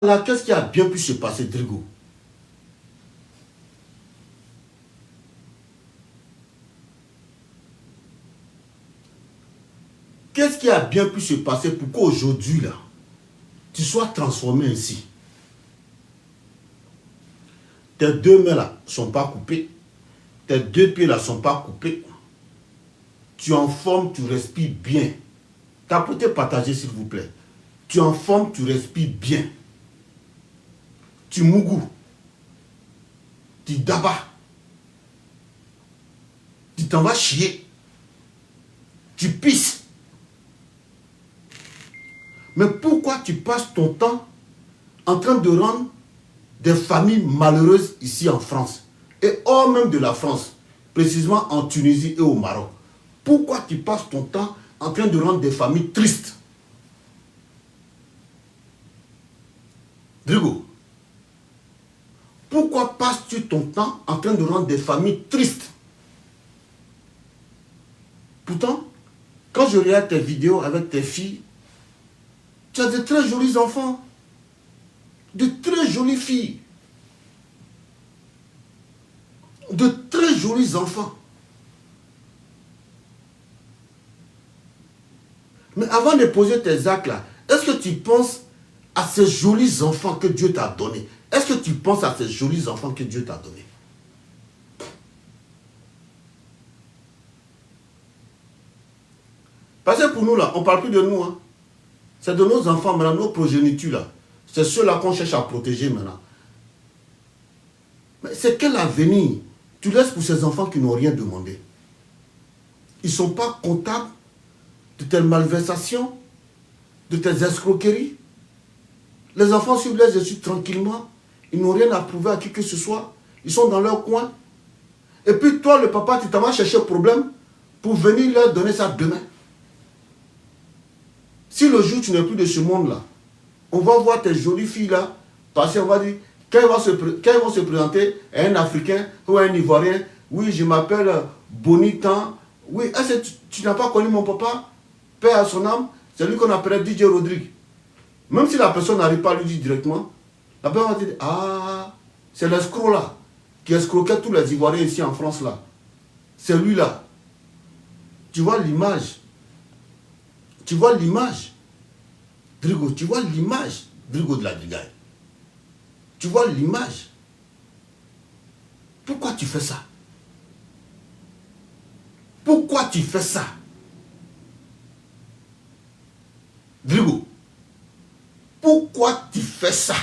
Là, qu'est-ce qui a bien pu se passer, Drigo? Qu'est-ce qui a bien pu se passer pour qu'aujourd'hui, là, tu sois transformé ainsi? Tes deux mains, là, ne sont pas coupées. Tes deux pieds, là, ne sont pas coupés. Tu es en forme, tu respires bien. T'as pu te partager, s'il vous plaît. Tu es en forme, tu respires bien. Tu mougou. Tu dabas. Tu t'en vas chier. Tu pisses. Mais pourquoi tu passes ton temps en train de rendre des familles malheureuses ici en France et hors même de la France, précisément en Tunisie et au Maroc? Pourquoi tu passes ton temps en train de rendre des familles tristes? Drigo, pourquoi passes-tu ton temps en train de rendre des familles tristes? Pourtant, quand je regarde tes vidéos avec tes filles, tu as de très jolis enfants, de très jolies filles, de très jolis enfants. Mais avant de poser tes actes là, est-ce que tu penses à ces jolis enfants que Dieu t'a donnés? Est-ce que tu penses à ces jolis enfants que Dieu t'a donnés? Parce que pour nous là, on ne parle plus de nous. Hein. C'est de nos enfants maintenant, nos progénitures là. C'est ceux-là qu'on cherche à protéger maintenant. Mais c'est quel avenir tu laisses pour ces enfants qui n'ont rien demandé? Ils ne sont pas comptables de tes malversations, de tes escroqueries. Les enfants suivent les études tranquillement. Ils n'ont rien à prouver à qui que ce soit. Ils sont dans leur coin. Et puis toi, le papa, tu t'en vas chercher un problème pour venir leur donner ça demain. Si le jour où tu n'es plus de ce monde-là, on va voir tes jolies filles-là passer, on va dire, quand ils vont se présenter à un Africain ou à un Ivoirien, oui, je m'appelle Bonitan. Oui, est-ce que tu n'as pas connu mon papa? Paix à son âme, c'est lui qu'on appelait DJ Rodrigue. Même si la personne n'arrive pas à lui dire directement, la personne va dire, ah, c'est l'escroc là, qui escroquait tous les Ivoiriens ici en France là. C'est lui là. Tu vois l'image. Tu vois l'image. Drigo, tu vois l'image. Drigo de la Digaille. Tu vois l'image. Pourquoi tu fais ça? Pourquoi tu fais ça? Drigo, pourquoi tu fais ça?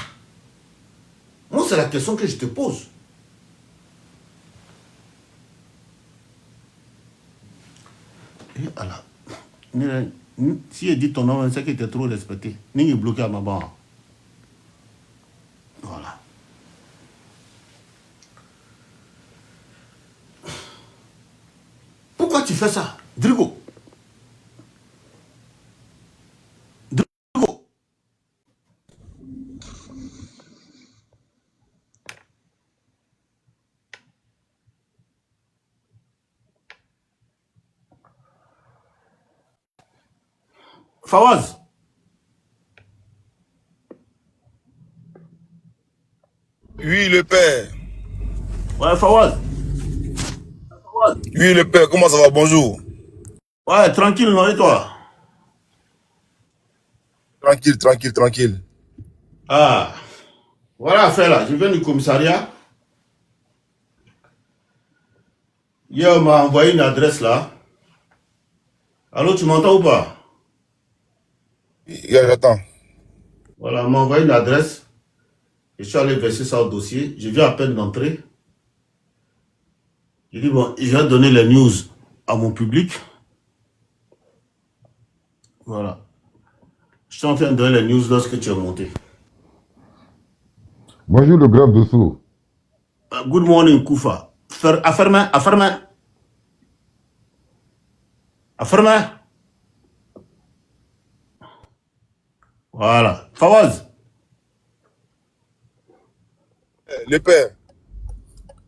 Moi, c'est la question que je te pose. Et alors, si elle dit ton nom, c'est qu'il était trop respecté. Ni bloqué à ma barre. Voilà. Pourquoi tu fais ça, Drigo? Drigo. Fawaz. Oui, le père. Ouais, Fawaz. Oui, le père, comment ça va? Bonjour. Ouais, tranquille, non, et toi? Tranquille, tranquille, tranquille. Ah, voilà l'affaire là. Je viens du commissariat. Hier, on m'a envoyé une adresse là. Allô, tu m'entends ou pas? J'attends. Voilà, on m'a envoyé une adresse. Je suis allé verser ça au dossier. Je viens à peine d'entrer. Je dis, bon, je vais donner les news à mon public. Voilà. Je suis en train de donner les news lorsque tu es monté. Bonjour le grand dessous. Good morning, Koufa. Affermez. Voilà. Fawaz. Le père.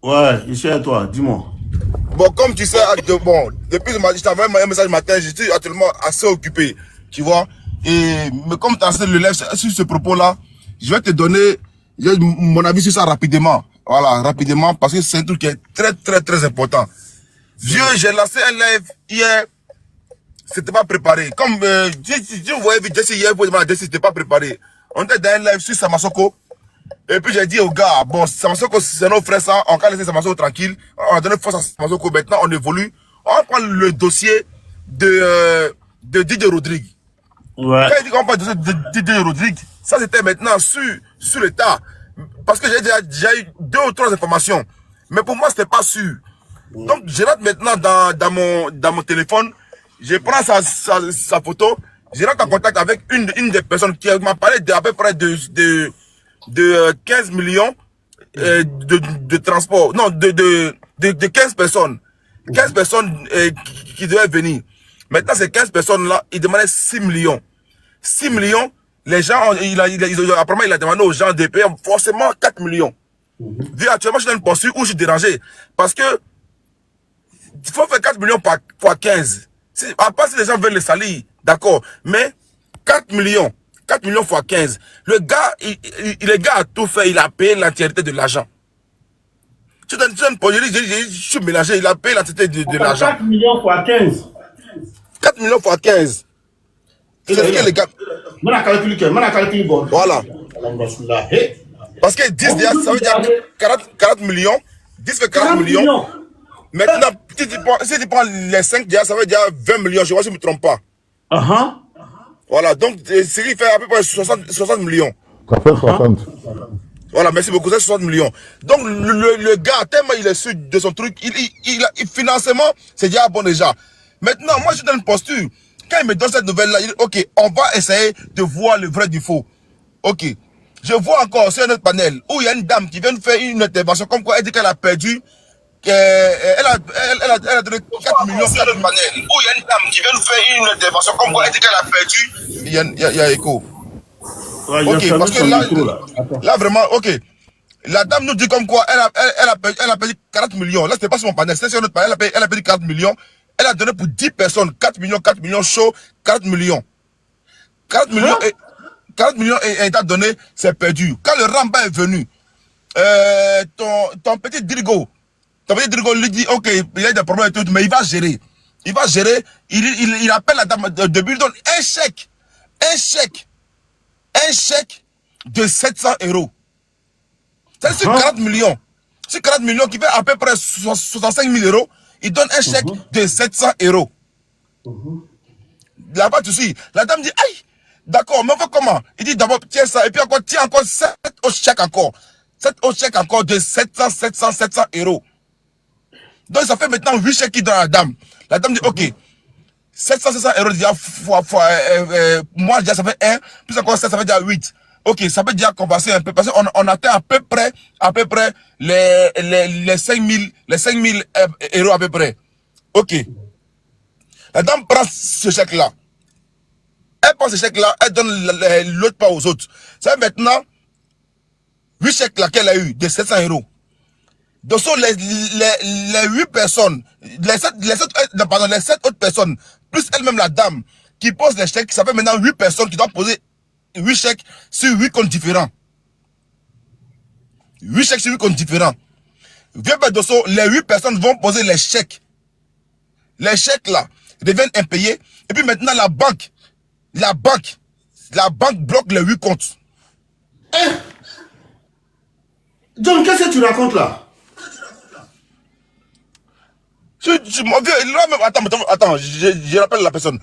Ouais, je suis à toi, dis-moi. Bon, comme tu sais, depuis que je t'ai envoyé un message matin, je suis actuellement assez occupé, tu vois. Mais comme tu as assez le lève sur ce propos-là, Je vais te donner mon avis sur ça rapidement. Voilà, rapidement, parce que c'est un truc qui est très important. Vieux, j'ai lancé un live hier. C'était pas préparé. Comme je voyais Jesse hier, vous demandez si c'était pas préparé. On était dans un live sur Samasoko. Et puis j'ai dit aux gars, bon, Samasoko, c'est nos frères, ça, on va laisser Samasoko tranquille. On va donner force à Samasoko. Maintenant, on évolue. On va prendre le dossier de Didier Rodrigue. Ouais. Quand il dit qu'on parle de Didier Rodrigue, ça c'était maintenant sur le tas. Parce que j'ai déjà eu 2 ou 3 informations. Mais pour moi, c'était pas sûr. Donc, je rentre maintenant dans mon téléphone. Je prends sa photo. Je rentre en contact avec une des personnes qui m'a parlé d'à peu près de 15 millions de transport. Non, de 15 personnes. 15 personnes qui devaient venir. Maintenant, ces 15 personnes-là, ils demandaient 6 millions. 6 millions, les gens, apparemment, il a demandé aux gens de payer forcément 4 millions. Vu actuellement, je suis dans une posture où je suis dérangé. Parce que, il faut faire 4 millions fois 15. À part si les gens veulent le salir, d'accord. Mais, 4 millions fois 15. Le gars, le gars a tout fait, il a payé l'entièreté de l'argent. Je suis mélangé, il a payé l'entièreté de l'argent. 4 millions fois 15. 4 millions fois 15. C'est ce que les gars. Voilà. Parce que 10 déjà, ça veut dire 40 millions. 10 fait 40 millions. Maintenant, si tu prends les 5 déjà, ça veut dire 20 millions. Je vois si je ne me trompe pas. Voilà, donc ce qui fait à peu près 60 millions. Ça fait 60. Voilà, merci beaucoup, c'est 60 millions. Donc le gars, tellement il est sûr de son truc, il financement, c'est déjà bon déjà. Maintenant, moi je suis dans une posture. Quand il me donne cette nouvelle-là, il dit, ok, on va essayer de voir le vrai du faux. Ok. Je vois encore sur notre panel où il y a une dame qui vient de faire une intervention comme quoi elle dit qu'elle a perdu. Elle a donné 4 millions sur notre panel. Où il y a une dame qui vient de faire une intervention comme quoi elle dit qu'elle a perdu. Il y a écho. Ouais, ok, parce que là vraiment, ok. La dame nous dit comme quoi elle a perdu 40 millions. Là, c'était pas sur mon panel, c'était sur notre panel. Elle a perdu 40 millions. Elle a donné pour 10 personnes 4 millions chaud, 40 millions. 40 millions et état donné, c'est perdu. Quand le Ramba est venu, ton petit Drigo lui dit, ok, il y a des problèmes et tout, mais il va gérer. Il va gérer, il appelle la dame de lui donne un chèque de 700 euros. C'est sur 40 millions. Sur 40 millions qui fait à peu près 65 000 euros, il donne un chèque de 700 euros. Là-bas, tu sais, la dame dit, aïe, d'accord, mais on va comment? Il dit d'abord, tiens ça, et puis encore, tiens encore 7 autres chèques encore. 7 autres chèques encore de 700 euros. Donc, ça fait maintenant 8 chèques qui donnent à la dame. La dame dit, ok, 700 euros, déjà, moi, déjà, ça fait 1, plus encore 7, ça fait déjà 8. Ok, ça peut déjà compenser un peu, parce qu'on atteint à peu près les 5 000 euros à peu près. Ok. La dame prend ce chèque-là. Elle prend ce chèque-là, elle donne l'autre part aux autres. Ça fait maintenant 8 chèques là qu'elle a eu de 700 euros. Donc, les 8 personnes, les 7 autres personnes, plus elle-même la dame, qui pose les chèques, ça fait maintenant 8 personnes qui doivent poser 8 chèques sur 8 comptes différents. 8 chèques sur 8 comptes différents. Vieux Dosso, les 8 personnes vont poser les chèques. Les chèques là deviennent impayés. Et puis maintenant la banque bloque les 8 comptes. John, qu'est-ce que tu racontes là? Attends, je rappelle la personne.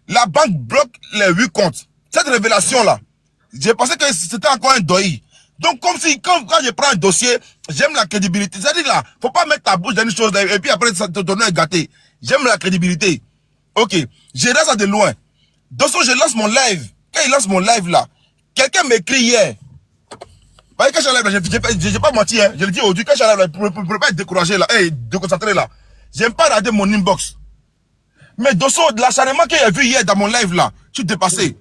La banque bloque les 8 comptes. Cette révélation-là, j'ai pensé que c'était encore un deuil. Donc, comme si, quand je prends un dossier, j'aime la crédibilité. C'est-à-dire là, faut pas mettre ta bouche dans une chose et puis après, ça te donne un gâté. J'aime la crédibilité. Ok, je reste à de loin. Donc, je lance mon live. Quand il lance mon live là, quelqu'un m'écrit hier. Quand je suis en live, je n'ai pas menti, hein. Je le dis aujourd'hui, quand je suis en live, pour ne pas être découragé là, déconcentré là. J'aime pas regarder mon inbox. Mais Dosso, l'acharnement qu'il a vu hier dans mon live là, je suis dépassé.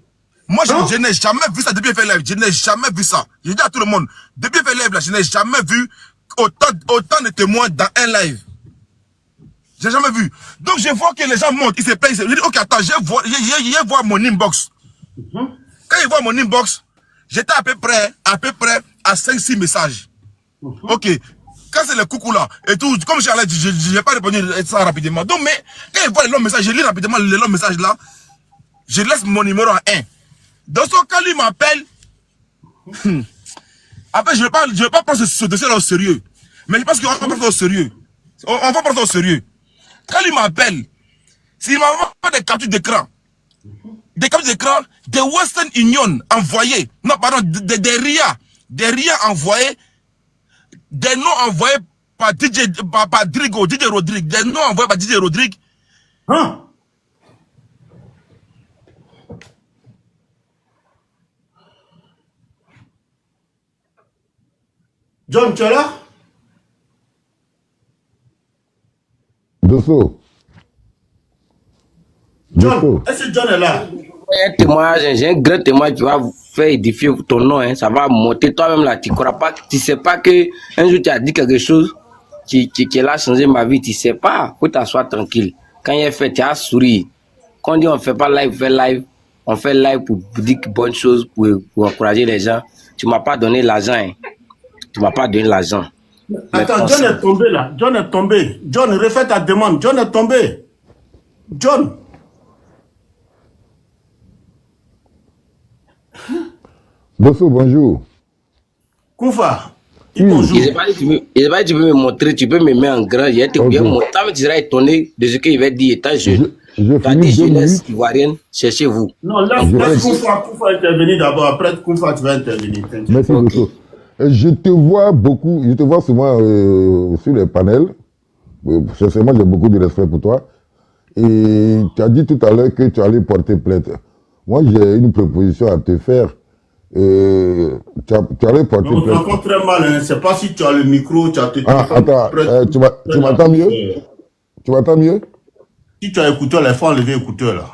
Moi, je n'ai jamais vu ça depuis fait live. Je n'ai jamais vu ça. Je dis à tout le monde, depuis fait live là, je n'ai jamais vu autant de témoins dans un live. J'ai jamais vu. Donc, je vois que les gens montent, ils se plaignent. Je dis, ok, attends, je vais voir mon inbox. Quand ils voient mon inbox, j'étais à peu près à 5-6 messages. Ok. Quand c'est le coucou là, et tout, comme je n'ai pas répondu ça rapidement. Donc, mais quand je vois les longs messages, je lis rapidement les longs messages là, je laisse mon numéro à 1. Donc, quand lui m'appelle, après, je ne vais pas prendre ce dossier-là au sérieux. Mais je pense qu'on va prendre ça au sérieux. On va prendre ça au sérieux. Quand lui m'appelle, s'il m'envoie des captures d'écran, des Western Union envoyés, non, pardon, des RIA envoyés, des noms envoyés par DJ Rodrigue, des noms envoyés par DJ Rodrigue. Hein? John, tu es là? Dosso. John, est-ce que John est là? Un témoignage, j'ai un grand témoignage qui va faire édifier ton nom, hein, ça va monter toi-même là, tu crois pas, tu sais pas que un jour tu as dit quelque chose qui a changé ma vie, tu sais pas, faut t'asseoir tranquille. Quand il est fait, tu as souri. Quand on dit on fait pas live, on fait live pour dire bonnes choses, pour encourager les gens. Tu m'as pas donné l'argent, hein. Tu m'as pas donné l'argent. Attends, John est tombé là. John est tombé. John, refais ta demande. John est tombé. John. Dosso, bonjour. Koufa. Bonjour. Il n'est pas dit tu peux me montrer, tu peux me mettre en grand. J'ai été bien monté, mais tu seras étonné de ce qu'il va dire étant jeune. Tu as dit jeunesse ivoirienne, cherchez-vous. Non, laisse Koufa intervenir d'abord. Après Koufa, tu vas intervenir. Merci, Dosso. Je te vois souvent sur les panels. Sincèrement, j'ai beaucoup de respect pour toi. Et tu as dit tout à l'heure que tu allais porter plainte. Moi, j'ai une proposition à te faire. Tu allais porter plainte. On t'entend très mal. Hein. C'est pas si tu as le micro, tu as tes attends, tu m'entends mieux? Tu m'entends mieux? Si tu as écouteur, il faut enlever l'écouteur là.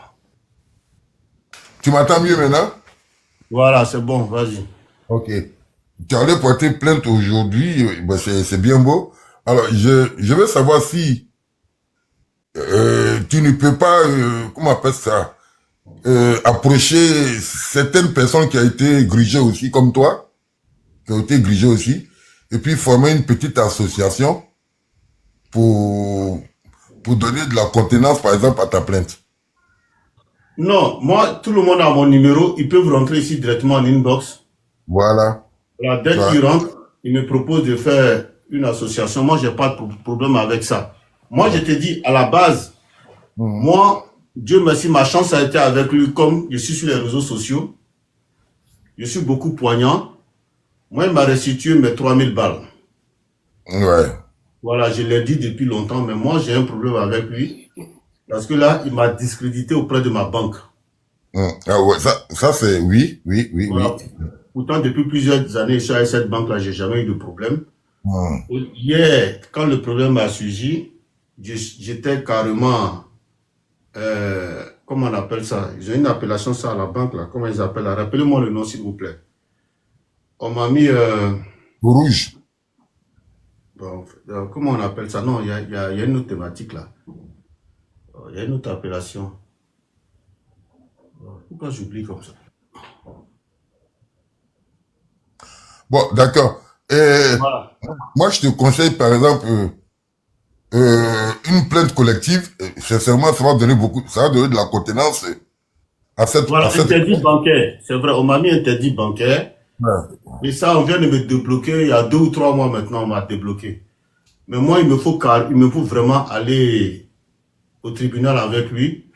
Tu m'entends mieux maintenant? Voilà, c'est bon, vas-y. Ok. Tu allais porter plainte aujourd'hui, c'est bien beau. Alors, je veux savoir si tu ne peux pas, comment on appelle ça, approcher certaines personnes qui ont été grigées aussi, comme toi, qui ont été grigées aussi, et puis former une petite association pour donner de la contenance, par exemple, à ta plainte. Non, moi, tout le monde a mon numéro, ils peuvent rentrer ici directement en inbox. Voilà. Voilà, dès qu'ils rentrent, ils me proposent de faire une association. Moi, j'ai pas de problème avec ça. Moi, je te dis, à la base, moi, Dieu merci, ma chance a été avec lui, comme je suis sur les réseaux sociaux. Je suis beaucoup poignant. Moi, il m'a restitué mes 3000 balles. Ouais. Voilà, je l'ai dit depuis longtemps, mais moi, j'ai un problème avec lui. Parce que là, il m'a discrédité auprès de ma banque. Ah ouais, ça c'est, oui. Voilà. Pourtant, depuis plusieurs années, je suis avec cette banque-là, j'ai jamais eu de problème. Hier, quand le problème a surgi, j'étais carrément, comment on appelle ça? J'ai une appellation ça à la banque, là. Comment ils appellent? Rappelez-moi le nom, s'il vous plaît. On m'a mis... Rouge. Bon, comment on appelle ça? Non, il y a une autre thématique, là. Il y a une autre appellation. Pourquoi j'oublie comme ça? Bon, d'accord. Voilà. Moi, je te conseille, par exemple, une plainte collective. Sincèrement, ça va donner de la contenance à cette... Voilà, interdit bancaire. C'est vrai, on m'a mis interdit bancaire. Ouais. Et ça, on vient de me débloquer. Il y a 2 ou 3 mois maintenant, on m'a débloqué. Mais moi, il me faut vraiment aller au tribunal avec lui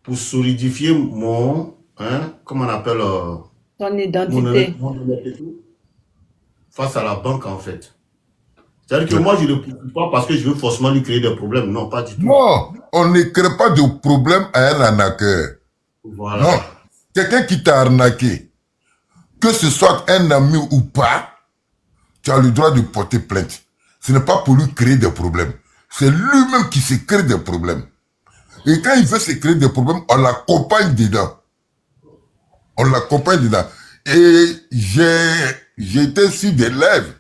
pour solidifier mon... comment on appelle... ton identité. Mon identité face à la banque, en fait. C'est-à-dire que moi, je ne le poursuis pas parce que je veux forcément lui créer des problèmes. Non, pas du tout. Non, on ne crée pas de problème à un arnaqueur. Voilà. Non, quelqu'un qui t'a arnaqué, que ce soit un ami ou pas, tu as le droit de porter plainte. Ce n'est pas pour lui créer des problèmes. C'est lui-même qui se crée des problèmes. Et quand il veut se créer des problèmes, on l'accompagne dedans. On l'accompagne dedans. Et j'ai été sur des lives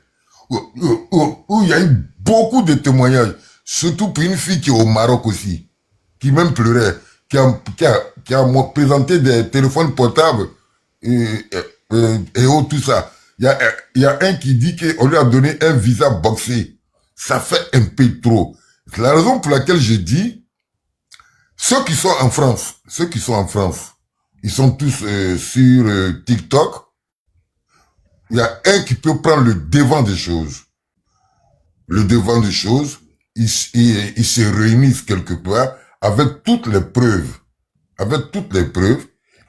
où il y a eu beaucoup de témoignages, surtout pour une fille qui est au Maroc aussi, qui même pleurait, qui a présenté des téléphones portables et autres, tout ça. Il y a un qui dit qu'on lui a donné un visa boxé. Ça fait un peu trop. C'est la raison pour laquelle je dis, ceux qui sont en France, ils sont tous sur TikTok. Il y a un qui peut prendre le devant des choses. Le devant des choses, ils se réunissent quelque part avec toutes les preuves.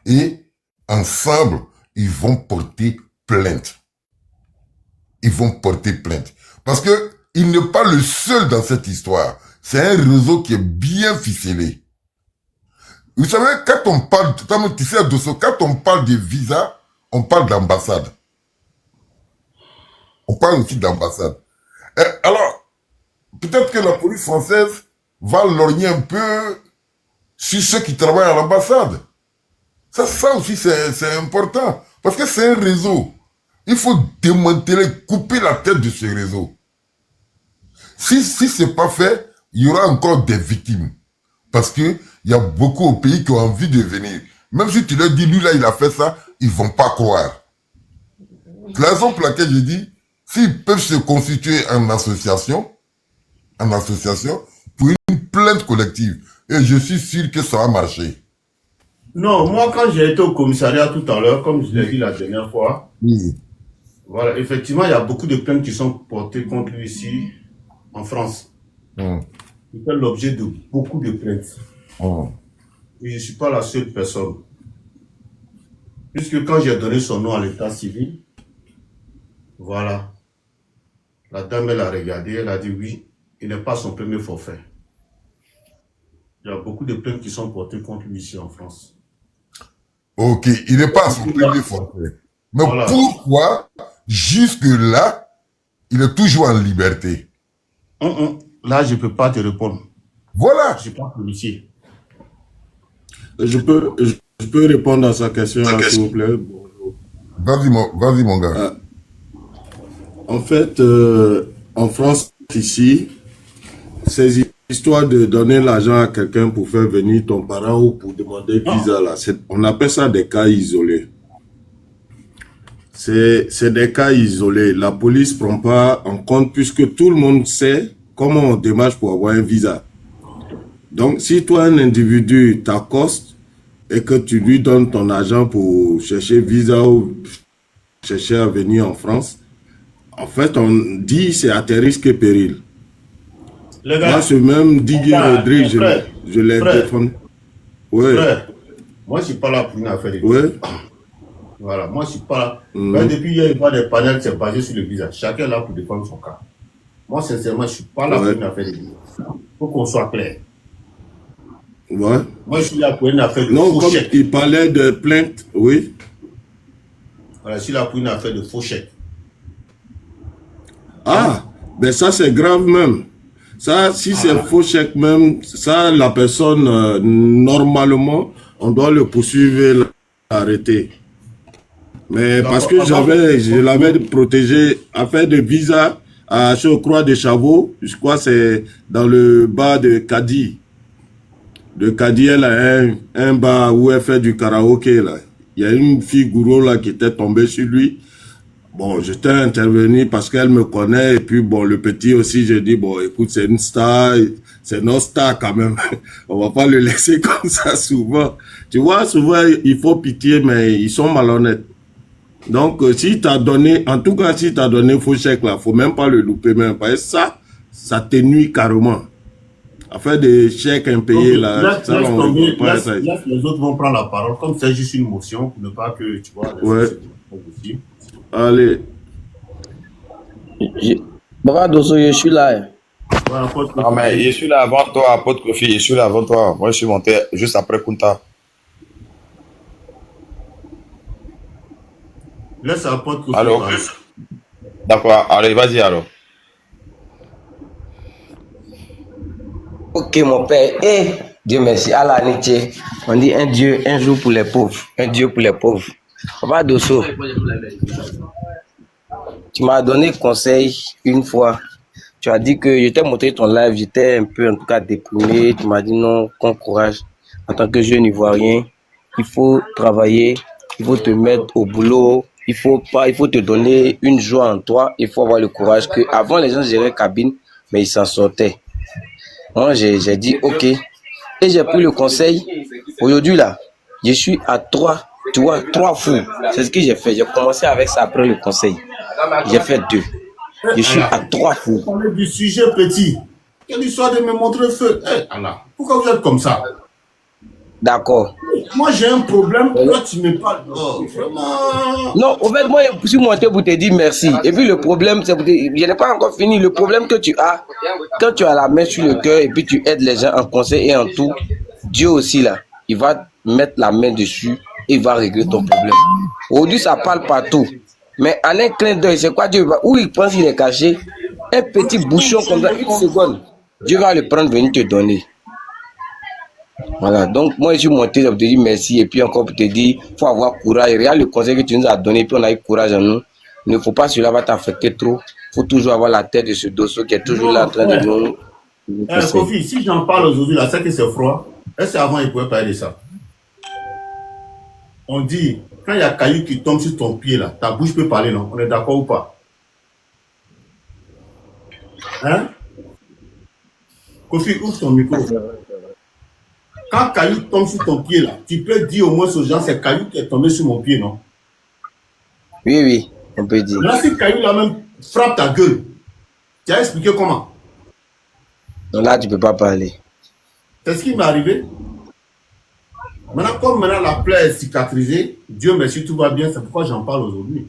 Et ensemble, ils vont porter plainte. Parce que il n'est pas le seul dans cette histoire. C'est un réseau qui est bien ficelé. Vous savez, quand on parle, quand on parle de visa, on parle d'ambassade. On parle aussi d'ambassade. Alors, peut-être que la police française va lorgner un peu sur ceux qui travaillent à l'ambassade. Ça aussi, c'est important. Parce que c'est un réseau. Il faut démanteler, couper la tête de ce réseau. Si c'est pas fait, il y aura encore des victimes. Parce que il y a beaucoup de pays qui ont envie de venir. Même si tu leur dis, lui là, il a fait ça, ils vont pas croire. C'est la raison pour laquelle je dis, s'ils peuvent se constituer en association, pour une plainte collective, et je suis sûr que ça va marcher. Non, moi, quand j'ai été au commissariat tout à l'heure, comme je l'ai dit la dernière fois, Oui. voilà, effectivement, il y a beaucoup de plaintes qui sont portées contre lui ici, en France. Il fait l'objet de beaucoup de plaintes. Et je ne suis pas la seule personne. Puisque quand j'ai donné son nom à l'état civil, voilà, la dame, elle a regardé, elle a dit oui, il n'est pas son premier forfait. Il y a beaucoup de plaintes qui sont portées contre lui ici en France. Ok, il n'est pas son premier forfait. Mais Voilà. Pourquoi, jusque-là, il est toujours en liberté? Là, je ne peux pas te répondre. Voilà. Je ne suis pas policier. Je peux répondre à sa question, s'il vous plaît. Vas-y, mon gars. En fait, en France, ici, ces histoires de donner l'argent à quelqu'un pour faire venir ton parent ou pour demander visa, là, on appelle ça des cas isolés. C'est des cas isolés. La police ne prend pas en compte puisque tout le monde sait comment on démarche pour avoir un visa. Donc, si toi, un individu t'accoste et que tu lui donnes ton argent pour chercher visa ou chercher à venir en France, en fait, on dit c'est à tes risques et périls. Moi, ce même Didier Rodrigue, je l'ai défendu. Ouais. Frère, moi, je ne suis pas là pour une affaire de visa. Ouais. Voilà, moi, je ne suis pas là. Mais depuis hier, il y a des panels qui sont basés sur le visa. Chacun est là pour défendre son cas. Moi, sincèrement, je ne suis pas là pour une affaire de visa. Il faut qu'on soit clair. Ouais. Moi, je suis là pour une affaire de faux chèque. Il parlait de plainte, oui. Voilà, je suis là pour une affaire de faux chèque. Ah, ben ça, c'est grave même. Ça, si c'est faux chèque même, ça, la personne, normalement, on doit le poursuivre et l'arrêter. Mais parce que je l'avais protégé, affaire de visa à Chocroix de Chavaux, je crois que c'est dans le bar de Cadi. De Cadi, elle a un bar où elle fait du karaoké, là. Il y a une fille gourou, là, qui était tombée sur lui. Bon, j'étais intervenu parce qu'elle me connaît, et puis bon, le petit aussi, j'ai dit, bon, écoute, c'est une star, c'est notre star quand même. On va pas le laisser comme ça souvent. Tu vois, souvent, il faut pitié, mais ils sont malhonnêtes. Donc, si t'as donné, en tout cas, si t'as donné faux chèque là, faut même pas le louper même, parce que ça te nuit carrément. Affaire des chèques impayés là, ça on ne pas ça. Les autres vont prendre la parole, comme c'est juste une motion, pour ne pas que, tu vois, ouais. Allez. Baba Dosso, je suis là. Non, mais je suis là avant toi, apôtre Kofi, je suis là avant toi. Moi, je suis monté juste après Kunta. Laisse apôtre Kofi. Allô? D'accord, allez, vas-y alors. Ok, mon père. Dieu merci. À la nuit, on dit un Dieu, un jour pour les pauvres. Un Dieu pour les pauvres. Papa Dosso, tu m'as donné conseil une fois. Tu as dit que je t'ai montré ton live, j'étais un peu en tout cas déprimé. Tu m'as dit non, qu'on courage. En tant que jeune ivoirien, il faut travailler, il faut te mettre au boulot, il faut te donner une joie en toi. Il faut avoir le courage que avant les gens géraient cabine, mais ils s'en sortaient. Moi, j'ai dit ok. Et j'ai pris le conseil. Aujourd'hui, là, je suis à 3, tu vois, 3 fous. C'est ce que j'ai fait. J'ai commencé avec ça après le conseil. J'ai fait 2. Je suis à 3 fous. On est du sujet petit. Quelle histoire de me montrer le feu. Allah, pourquoi vous êtes comme ça? D'accord. Moi, j'ai un problème. Toi, tu me parles. Oh, vraiment. Non, en fait, moi, je suis monté pour te dire merci. Et puis, le problème, c'est que je n'ai pas encore fini. Le problème que tu as, quand tu as la main sur le cœur et puis tu aides les gens en conseil et en tout, Dieu aussi, là, il va mettre la main dessus et il va régler ton problème. Aujourd'hui, ça parle partout. Mais en un clin d'œil, c'est quoi Dieu va, où il pense qu'il est caché, un petit bouchon comme ça, 1 seconde, Dieu va le prendre, venir te donner. Voilà, donc moi je suis monté pour te dire merci et puis encore pour te dire, il faut avoir courage. Regarde le conseil que tu nous as donné, puis on a eu courage en nous. Il ne faut pas, cela va t'affecter trop. Il faut toujours avoir la tête de ce dossier qui est toujours là en train de nous. Kofi, si j'en parle aujourd'hui, là, c'est que c'est froid. Est-ce qu'avant il pouvait parler de ça? On dit, quand il y a caillou qui tombe sur ton pied, là, ta bouche peut parler, non? On est d'accord ou pas? Hein? Kofi, ouvre ton micro. Quand caillou tombe sur ton pied, là, tu peux dire au moins aux gens, c'est caillou qui est tombé sur mon pied, non? Oui, oui, on peut dire. Là, si caillou là même frappe ta gueule, tu as expliqué comment? Donc là, tu ne peux pas parler. C'est ce qui m'est arrivé. Maintenant, comme maintenant la plaie est cicatrisée, Dieu merci, tout va bien, c'est pourquoi j'en parle aujourd'hui.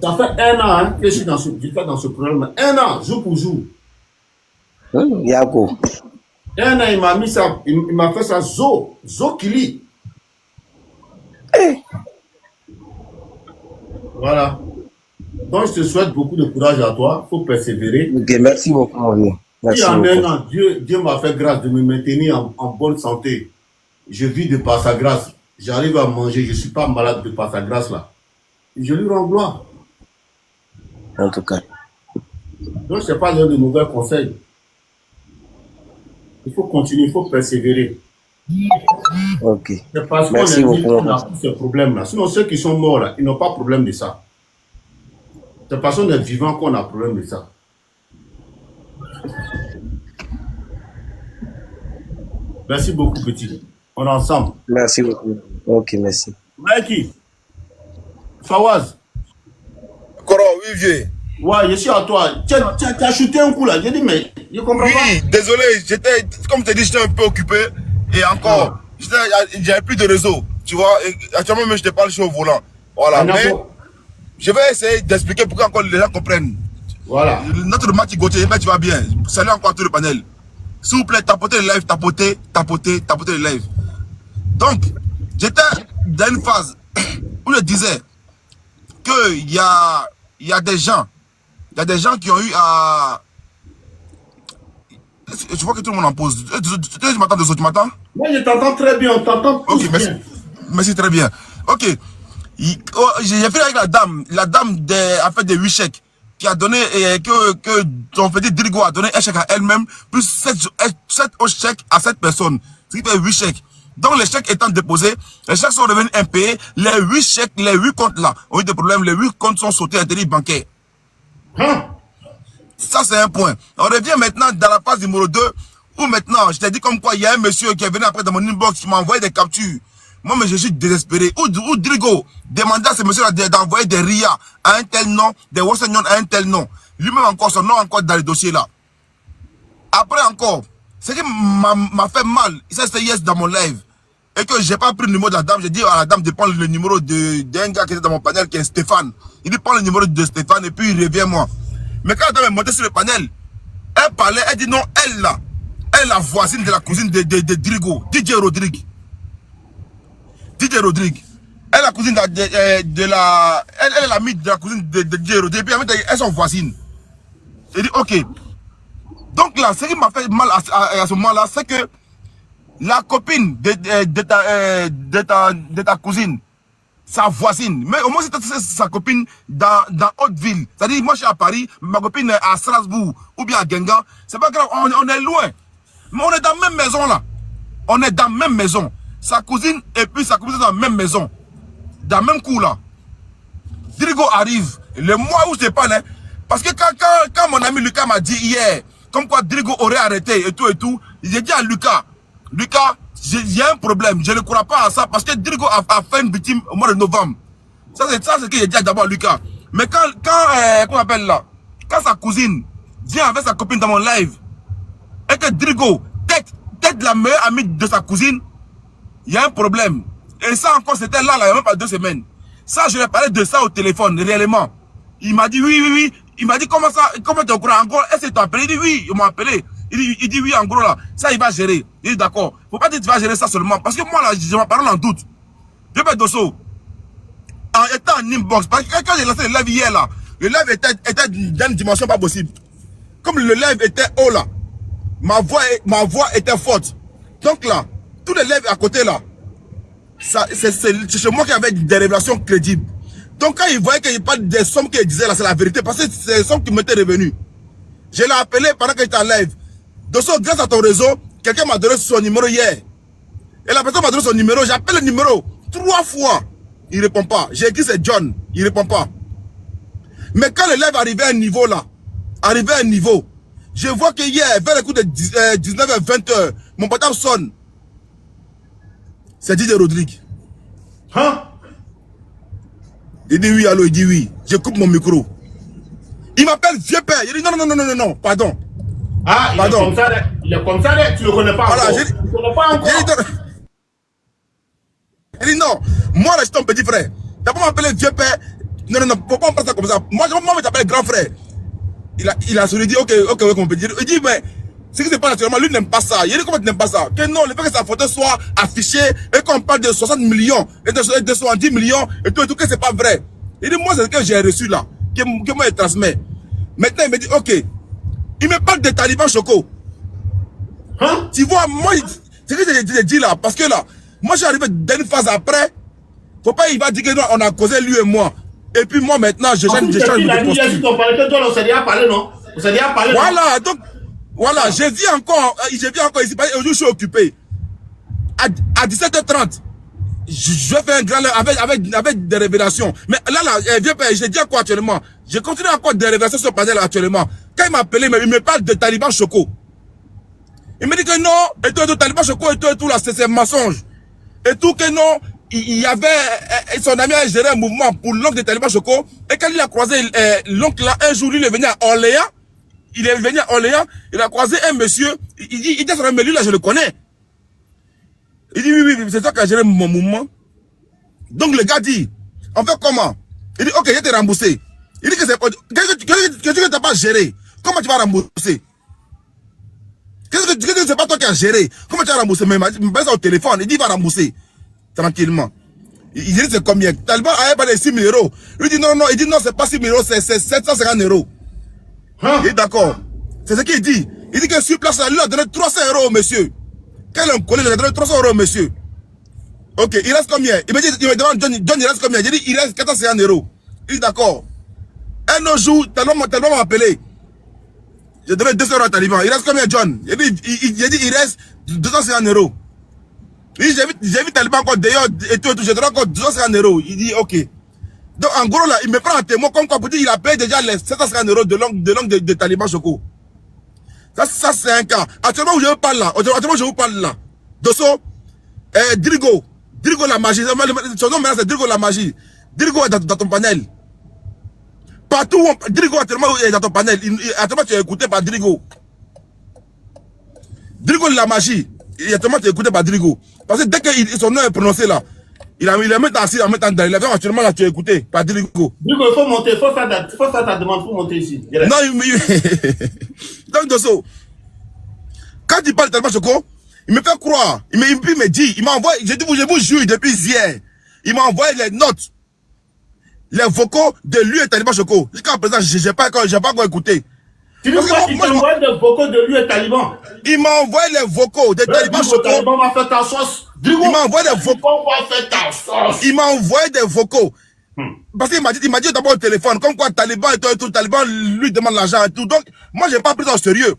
Ça fait 1 an hein, que je suis dans ce problème. 1 an, jour pour jour. Yako. 1 an, il m'a mis ça, il m'a fait ça Zokili. Voilà. Donc, je te souhaite beaucoup de courage à toi. Il faut persévérer. Ok, merci beaucoup, mon vieux. Merci Et en beaucoup. 1 an, Dieu m'a fait grâce de me maintenir en bonne santé. Je vis de par sa grâce. J'arrive à manger. Je ne suis pas malade de par sa grâce là. Et je lui rends gloire. En tout cas. Donc, ce n'est pas l'un de mauvais conseils. Il faut continuer, il faut persévérer. Ok. C'est parce qu'on Merci est beaucoup. vivant, on a tous ces problèmes-là. Sinon, ceux qui sont morts, là, ils n'ont pas de problème de ça. C'est parce qu'on est vivant qu'on a problème de ça. Merci beaucoup, petit. On est ensemble. Merci beaucoup. Ok, merci. Mikey, Fawaz, Koro, oui, vieux. ouais, je suis à toi. Tu as shooté un coup là. J'ai dit, mais je comprends pas. Oui, désolé, j'étais, comme tu as dit, j'étais un peu occupé. Et encore, j'avais plus de réseau. Tu vois, et actuellement, même, je te parle, je suis au volant. Voilà, mais je vais essayer d'expliquer pour que encore les gens comprennent. Voilà. Notre match Gauthier, tu vas bien. Salut encore à tout le panel. S'il vous plaît, tapotez le live, tapotez le live. Donc, j'étais dans une phase où je disais qu'il y a des gens qui ont eu à... Je vois que tout le monde en pose. Tu m'entends de ça, tu m'entends? Moi, je t'entends très bien, on t'entend tous Ok, merci. bien. Merci, très bien. Ok. J'ai fait avec la dame a fait des 8 chèques, qui a donné, que son petit Drigo a donné un chèque à elle-même, plus 7 autres chèques à 7 personnes. Ce qui fait 8 chèques. Donc les chèques étant déposés, les chèques sont revenus impayés, les 8 chèques, les 8 comptes là ont eu des problèmes, les 8 comptes sont sautés à interdit bancaire. Hein? Ça c'est un point. On revient maintenant dans la phase numéro 2, où maintenant, je t'ai dit comme quoi il y a un monsieur qui est venu après dans mon inbox, qui m'a envoyé des captures. Moi, mais je suis désespéré. Ou Drigo demandait à ce monsieur-là d'envoyer des RIA à un tel nom, des Western à un tel nom. Lui-même encore, son nom encore dans le dossier là. Après encore, ce qui m'a fait mal, ça c'était hier dans mon live, et que j'ai pas pris le numéro de la dame, j'ai dit à la dame de prendre le numéro d'un gars qui était dans mon panel, qui est Stéphane. Il dit prends le numéro de Stéphane et puis il revient moi. Mais quand la dame est montée sur le panel, elle parlait, elle dit non, elle là, elle est la voisine de la cousine de Drigo, DJ Rodrigue. DJ Rodrigue. Elle est la cousine elle est l'amie de la cousine de DJ Rodrigue. Et puis elles sont voisines. J'ai dit ok. Donc là, ce qui m'a fait mal à ce moment-là, c'est que la copine de ta cousine, sa voisine, mais au moins c'est sa copine dans Haute-Ville. C'est-à-dire, moi je suis à Paris, ma copine est à Strasbourg ou bien à Guingamp. C'est pas grave, on est loin. Mais on est dans la même maison là. On est dans la même maison. Sa cousine et puis sa cousine sont dans la même maison. dans le même coup là. Drigo arrive. Le mois où je te parle, hein, parce que quand mon ami Lucas m'a dit hier, comme quoi Drigo aurait arrêté et tout, j'ai dit à Lucas, il y a un problème, je ne crois pas à ça, parce que Drigo a fait une victime au mois de novembre. Ça c'est ce que j'ai dit d'abord à Lucas. Mais comment on appelle là, quand sa cousine vient avec sa copine dans mon live, et que Drigo tête la meilleure amie de sa cousine, il y a un problème. Et ça encore, c'était là, il n'y a même pas 2 semaines. Ça, je lui ai parlé de ça au téléphone, réellement. Il m'a dit oui. Il m'a dit comment tu es au courant? En gros, est-ce que tu as appelé? Il dit oui, ils m'ont appelé. Il dit oui, en gros là, ça il va gérer. Il dit d'accord. Faut pas dire que tu vas gérer ça seulement. Parce que moi là, j'ai ma parole en doute. Je vais Dosso. En étant en inbox, parce que quand j'ai lancé le live hier là, le live était dans une dimension pas possible. Comme le live était haut là, ma voix était forte. Donc là, tous les lives à côté là, c'est chez moi qui avait des révélations crédibles. Donc quand il voyait qu'il parle des sommes qu'il disait là, c'est la vérité. Parce que c'est les sommes qui m'étaient revenues. Je l'ai appelé pendant qu'il était en live. Dosso, grâce à ton réseau, quelqu'un m'a donné son numéro hier. Et la personne m'a donné son numéro, j'appelle le numéro 3 fois. Il répond pas. J'ai écrit c'est John, il répond pas. Mais quand le live arrivait à un niveau là, je vois que hier, vers le coup de 19h, 20h, mon portable sonne. C'est Didier Rodrigue. Hein? Il dit oui, allô, il dit oui. Je coupe mon micro. Il m'appelle vieux père. Il dit non, pardon. Ah, il est comme ça, tu le connais pas voilà, encore. Tu le connais pas encore. Il dit non, moi là, je suis ton petit frère. T'as pas m'appeler vieux père. Non, faut pas me prendre ça comme ça. Moi, je t'appelle grand frère. Il a souri, il dit ok, mon petit. Il dit, mais ce qui se passe naturellement, lui n'aime pas ça. Il dit comment tu n'aimes pas ça? Que non, le fait que sa photo soit affichée et qu'on parle de 60 millions et de 70 millions et tout, que c'est pas vrai. Il dit, moi, c'est ce que j'ai reçu là, que moi, il transmet. Maintenant, il me dit, ok. Il me parle des talibans Choco. Hein? Tu vois, moi, c'est ce que j'ai dit là, parce que là, moi, je suis arrivé dans une phase après. Faut pas, il va dire que non, on a causé lui et moi. Et puis moi, maintenant, je change de posture. On s'est déjà parlé, non? On s'est déjà parlé. Voilà, donc, voilà, je vis encore ici, aujourd'hui, je suis occupé. À 17h30, je vais faire un grand avec des révélations. Mais là, je dis quoi actuellement? Je continue encore des révélations sur le panel actuellement. Quand il m'a appelé, il me parle de Taliban Choco. Il me dit que non, et tout, Taliban Choco, et tout, là, c'est mensonge. Et tout, que non, il y avait, son ami a géré un mouvement pour l'oncle de Taliban Choco. Et quand il a croisé l'oncle là, un jour, lui, il est venu à Orléans. Il a croisé un monsieur. Il dit, mais lui là, je le connais. Il dit, oui, c'est toi qui as géré mon mouvement. Donc le gars dit, on fait comment? Il dit, ok, je vais te rembourser. Il dit que c'est que tu n'as pas géré. Comment tu vas rembourser? Qu'est-ce que c'est pas toi qui as géré? Comment tu vas rembourser? Mais il me passe au téléphone, il dit, il va rembourser. Tranquillement. Il dit, c'est combien? Taliban avait pas les 6 000 euros. Lui dit, non, il dit, non, c'est pas 6 000 euros, c'est 750 euros. Hein? Il est d'accord. C'est ce qu'il dit. Il dit que sur place, lui a donné 300 euros au monsieur. Quand il a un collègue, il a donné 300 euros au monsieur. Ok, il reste combien? Il me demande, John, il reste combien? J'ai dit, il reste 450 euros. Il dit d'accord. Un autre jour, Taliban m'a appelé. J'ai donné 200 euros à Taliban. Il reste combien, John? J'ai dit, il reste 250 euros. Il dit, j'ai vu Taliban encore d'ailleurs et tout, j'ai donné encore 250 euros. Il dit, ok. Donc, en gros, là, il me prend un témoin comme quoi pour dire qu'il a payé déjà les 750 euros de l'ongle de Taliban Choco. Ça c'est un cas. Actuellement, où je vous parle là, Dosso, Drigo la magie. Son nom maintenant, c'est Drigo la magie. Drigo est dans ton panel. Partout où Drigo actuellement est dans ton panel. Actuellement, tu es écouté par Drigo. Drigo la magie. Actuellement, tu es écouté par Drigo. Parce que dès que son nom est prononcé là, il a mis assis en mettant dans l'avion. Actuellement, là, tu es écouté par Drigo. Drigo, il faut monter, il faut faire ta demande pour monter ici. Non, donc, Dosso, quand il parle tellement Choco, il me fait croire. Il me dit, il m'a envoyé, je vous jure, depuis hier, il m'a envoyé les notes, les vocaux de lui et Taliban Choco. Jusqu'à présent, j'ai pas encore écouté. Tu veux pas qu'il t'envoie des vocaux de lui et Taliban? Il m'a envoyé les vocaux de Taliban Choco. Taliban va faire ta sauce. Il m'a envoyé des vocaux. Va faire ta sauce. Il m'a envoyé des vocaux. Parce qu'il m'a dit d'abord au téléphone, comme quoi Taliban et tout, Taliban lui demande l'argent et tout. Donc, moi, j'ai pas pris ça au sérieux.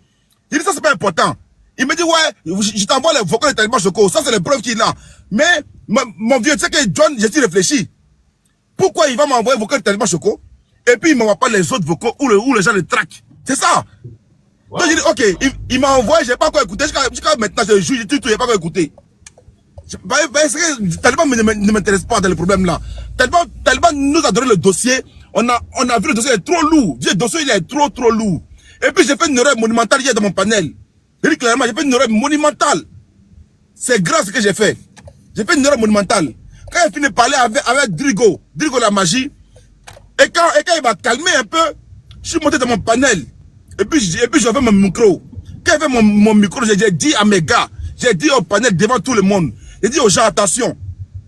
Il dit ça, c'est pas important. Il me dit, ouais, je t'envoie les vocaux de Taliban Choco. Ça, c'est les preuves qu'il a. Mais, mon vieux, tu sais que John, j'ai réfléchi. Pourquoi il va m'envoyer un vocal tellement choco et puis il ne m'envoie pas les autres vocaux où les gens les traquent? C'est ça. Wow. Donc j'ai dit, ok, il m'a envoyé, je n'ai pas encore écouté. Jusqu'à maintenant, je joue, je n'ai pas encore écouté. Taliban ne m'intéresse pas dans le problème là. Taliban nous a donné le dossier. On a vu le dossier, il est trop lourd. Le dossier, il est trop lourd. Et puis j'ai fait une erreur monumentale hier dans mon panel. Je dis clairement, j'ai fait une erreur monumentale. C'est grave ce que j'ai fait. J'ai fait une erreur monumentale. Quand il fini de parler avec Drigo la magie, et quand il m'a calmé un peu, je suis monté dans mon panel. Et puis j'avais mon micro. Quand il avait mon micro, j'ai dit à mes gars, j'ai dit au panel devant tout le monde, j'ai dit aux gens, attention.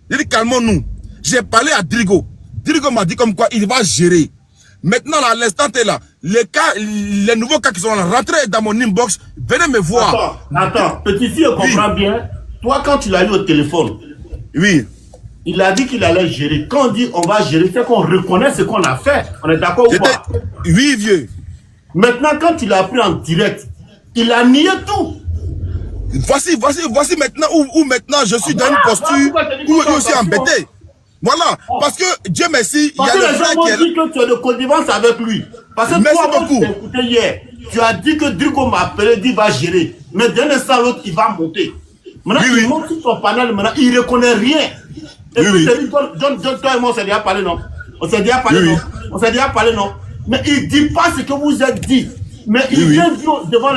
J'ai dit, calmons-nous. J'ai parlé à Drigo. Drigo m'a dit comme quoi il va gérer. Maintenant, à l'instant T là, les nouveaux cas qui sont rentrés dans mon inbox, venez me voir. Attends, petit fille, on comprend bien. Toi, quand tu l'as eu au téléphone, oui. Il a dit qu'il allait gérer. Quand on dit on va gérer, c'est qu'on reconnaît ce qu'on a fait. On est d'accord ou pas? Oui, vieux. Maintenant, quand il a pris en direct, il a nié tout. Voici maintenant où maintenant je suis dans une posture où je suis embêté. Voilà, parce que Dieu merci, il y a le frère qui est là. Dit que tu es de connivence avec lui. Parce que merci toi, beaucoup. Tu t'es écouté hier. Tu as dit que Drigo m'a appelé, dit va gérer. Mais d'un instant à l'autre, il va monter. Maintenant, il monte sur son panel, maintenant, il ne reconnaît rien. Et puis, John, toi et moi, on s'est déjà parlé, non? On s'est déjà parlé, non? On s'est déjà parlé, non? Mais il ne dit pas ce que vous êtes dit. Mais il vient devant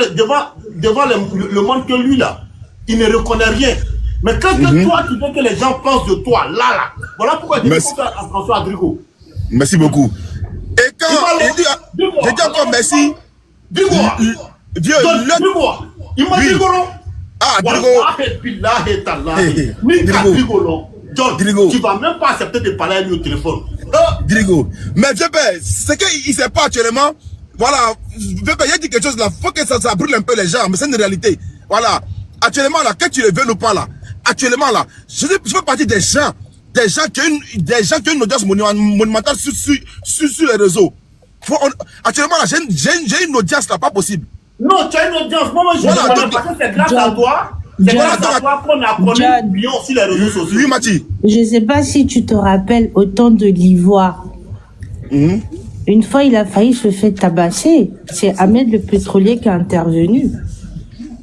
le monde que lui, là, il ne reconnaît rien. Mais quand toi, tu veux que les gens pensent de toi, là, voilà pourquoi tu dis à François Drigo. Merci beaucoup. Et quand j'ai dit encore merci. Dis-moi. Dis-moi. Il m'a dit Golo. Ah, Drigo. John, tu vas même pas accepter de parler à lui au téléphone. Drigo. Mais c'est qu'il ne sait pas actuellement. Voilà. Il a dit quelque chose là. Il faut que ça brûle un peu les gens. Mais c'est une réalité. Voilà. Actuellement là, que tu le veux ou pas là. Actuellement là, je fais partie des gens qui ont une audience monumentale sur les réseaux. Actuellement là, j'ai une audience là, pas possible. Non, tu as une audience. Moi, je ne parce que c'est grâce à toi. C'est grâce à toi qu'on a connu millions sur les réseaux sociaux. Oui, Mati. Je ne sais pas si tu te rappelles au temps de l'Ivoire. Une fois, il a failli se faire tabasser. C'est Ahmed le pétrolier qui a intervenu.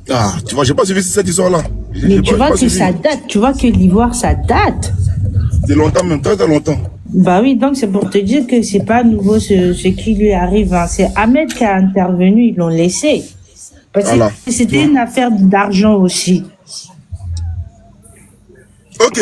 Ah, tu vois, je n'ai pas suivi cette histoire-là. Mais tu vois que ça date. Tu vois que l'Ivoire, ça date. C'est longtemps, même très longtemps. Bah oui, donc c'est pour te dire que c'est pas nouveau ce qui lui arrive. Hein. C'est Ahmed qui a intervenu, ils l'ont laissé. Parce que c'était une affaire d'argent aussi. Ok,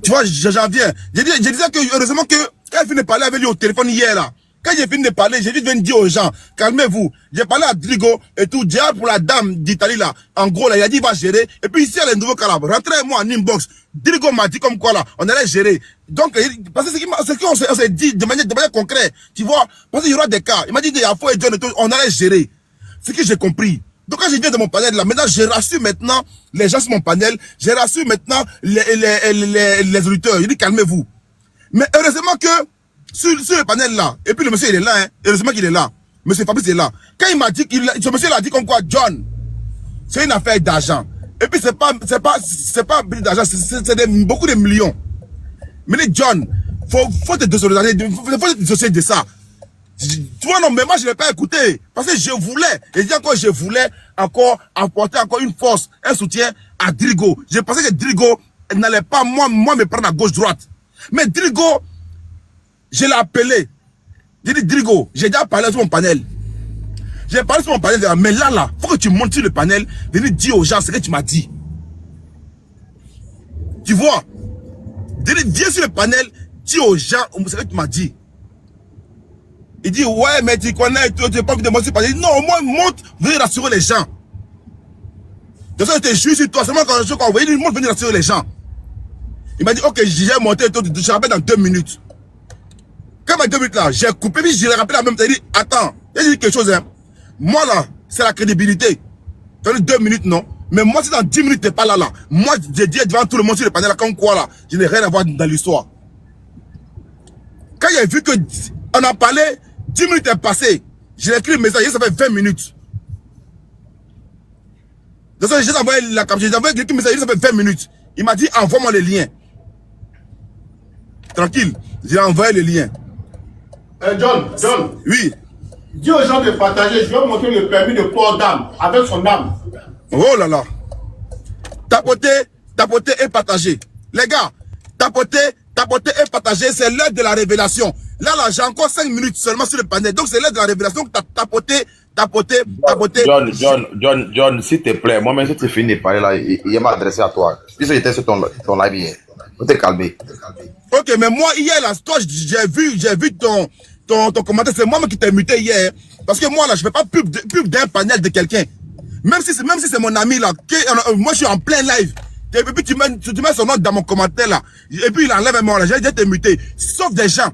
tu vois, j'en viens. Je disais que heureusement que quand il finit de parler avec lui au téléphone hier là, quand j'ai fini de parler, j'ai juste dire aux gens, calmez-vous. J'ai parlé à Drigo et tout, j'ai pour la dame d'Italie là, en gros là, il a dit il va gérer. Et puis ici, il y a les nouveaux cas là, rentrez-moi en inbox. Drigo m'a dit comme quoi là, on allait gérer. Donc, parce que c'est qu'on s'est dit de manière concrète, tu vois, parce qu'il y aura des cas. Il m'a dit, il y a Faux et John et tout, on allait gérer. C'est que j'ai compris. Donc quand je viens de mon panel là, maintenant j'ai rassure maintenant les gens sur mon panel, j'ai rassure maintenant les auditeurs. Il dit calmez-vous. Mais heureusement que sur le panel là, et puis le monsieur il est là, hein, heureusement qu'il est là. Monsieur Fabrice est là. Quand il m'a dit ce monsieur l'a dit comme quoi John, c'est une affaire d'argent. Et puis c'est pas d'argent, c'est beaucoup de millions. Mais John, faut te dissocier de ça. Tu vois, non, mais moi, je ne l'ai pas écouté. Parce que je voulais, et je dis encore, je voulais encore apporter encore une force, un soutien à Drigo. Je pensais que Drigo n'allait pas, moi, me prendre à gauche-droite. Mais Drigo, je l'ai appelé. J'ai dit, Drigo, j'ai déjà parlé sur mon panel. J'ai parlé sur mon panel, mais là, faut que tu montes sur le panel, venir dire aux gens ce que tu m'as dit. Tu vois? Dire sur le panel, dire aux gens ce que tu m'as dit. Il dit, ouais, mais tu connais, tu n'as pas envie de monter. Il dit, non, moi, monte, venez rassurer les gens. De ça, je te jure sur toi, seulement quand je suis envoyé, il monte, venir rassurer les gens. Il m'a dit, ok, j'ai monté, je rappelle dans 2 minutes. Quand il m'a dit 2 minutes là, j'ai coupé, puis je l'ai rappelé en même temps. Il dit, attends, il dit quelque chose, hein. Moi là, c'est la crédibilité. Tu as dit 2 minutes, non. Mais moi, si dans 10 minutes, tu n'es pas là, moi, j'ai dit devant tout le monde sur le panel, là, comme quoi, là, je n'ai rien à voir dans l'histoire. Quand il a vu que on a parlé, 10 minutes est passé. J'ai écrit le message, ça fait 20 minutes. Donc j'ai envoyé la capture, j'ai envoyé le message, ça fait 20 minutes. Il m'a dit, envoie-moi les liens. tranquille. J'ai envoyé le lien. John, Oui. dis aux gens de partager. Je vais montrer le permis de port d'âme avec son âme. Oh là là. Tapoter et partager. Les gars, tapoter et partager, c'est l'heure de la révélation. Là, j'ai encore 5 minutes seulement sur le panel. Donc, c'est l'heure de la révélation. Tapoter. John, s'il te plaît, moi-même, si tu finis de parler là, il m'a adressé à toi. Puisque j'étais sur ton live hier. Faut te calmer. Ok, mais moi, hier, là, toi, j'ai vu ton commentaire. C'est moi qui t'ai muté hier. Parce que moi, là, je fais pas pub d'un panel de quelqu'un. Même si c'est mon ami, là, moi, je suis en plein live. Et puis, tu mets son nom dans mon commentaire, là. Et puis, il enlève moi, là. J'ai déjà été muté. Sauf des gens.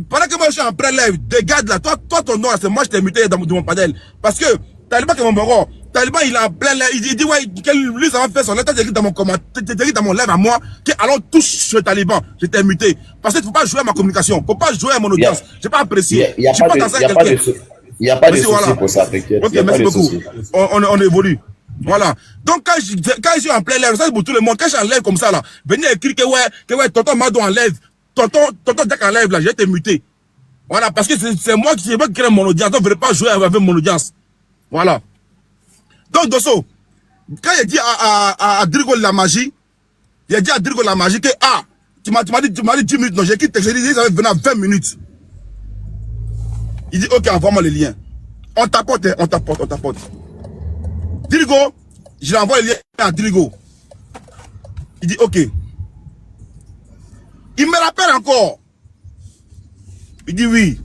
Pendant que moi, je suis en plein live, des gars, là, toi, ton nom, là, c'est moi, je t'ai muté dans mon panel. Parce que, Taliban, qui est mon bureau, Taliban, il est en plein live. Il dit, ouais, lui, ça va faire son lettre. T'as écrit dans mon commentaire, t'as écrit dans mon live à moi, que allons touche sur le Taliban. J'étais muté. Parce que faut pas jouer à ma communication. Faut pas jouer à mon audience. J'ai pas apprécié. Il n'y a pas de souci pour ça, t'inquiète. Ok, merci beaucoup. On évolue. Voilà. Donc, quand je suis en plein live, ça c'est pour tout le monde. Quand je suis en live comme ça, là, venez écrire que ouais, tonton Mado en live. Tonton Jack en live, là, j'ai été muté. Voilà, parce que c'est moi qui crée mon audience. Donc, je ne veux pas jouer avec mon audience. Voilà. Donc, Dosso, quand il dit à Drigo la magie, il a dit à Drigo la magie que, tu m'as dit 10 minutes, non, j'ai dit, ça va venir à 20 minutes. Il dit, ok, envoie-moi le lien. On tapote. Drigo, je lui envoie le lien à Drigo. Il dit, ok. Il me rappelle encore. Il dit oui.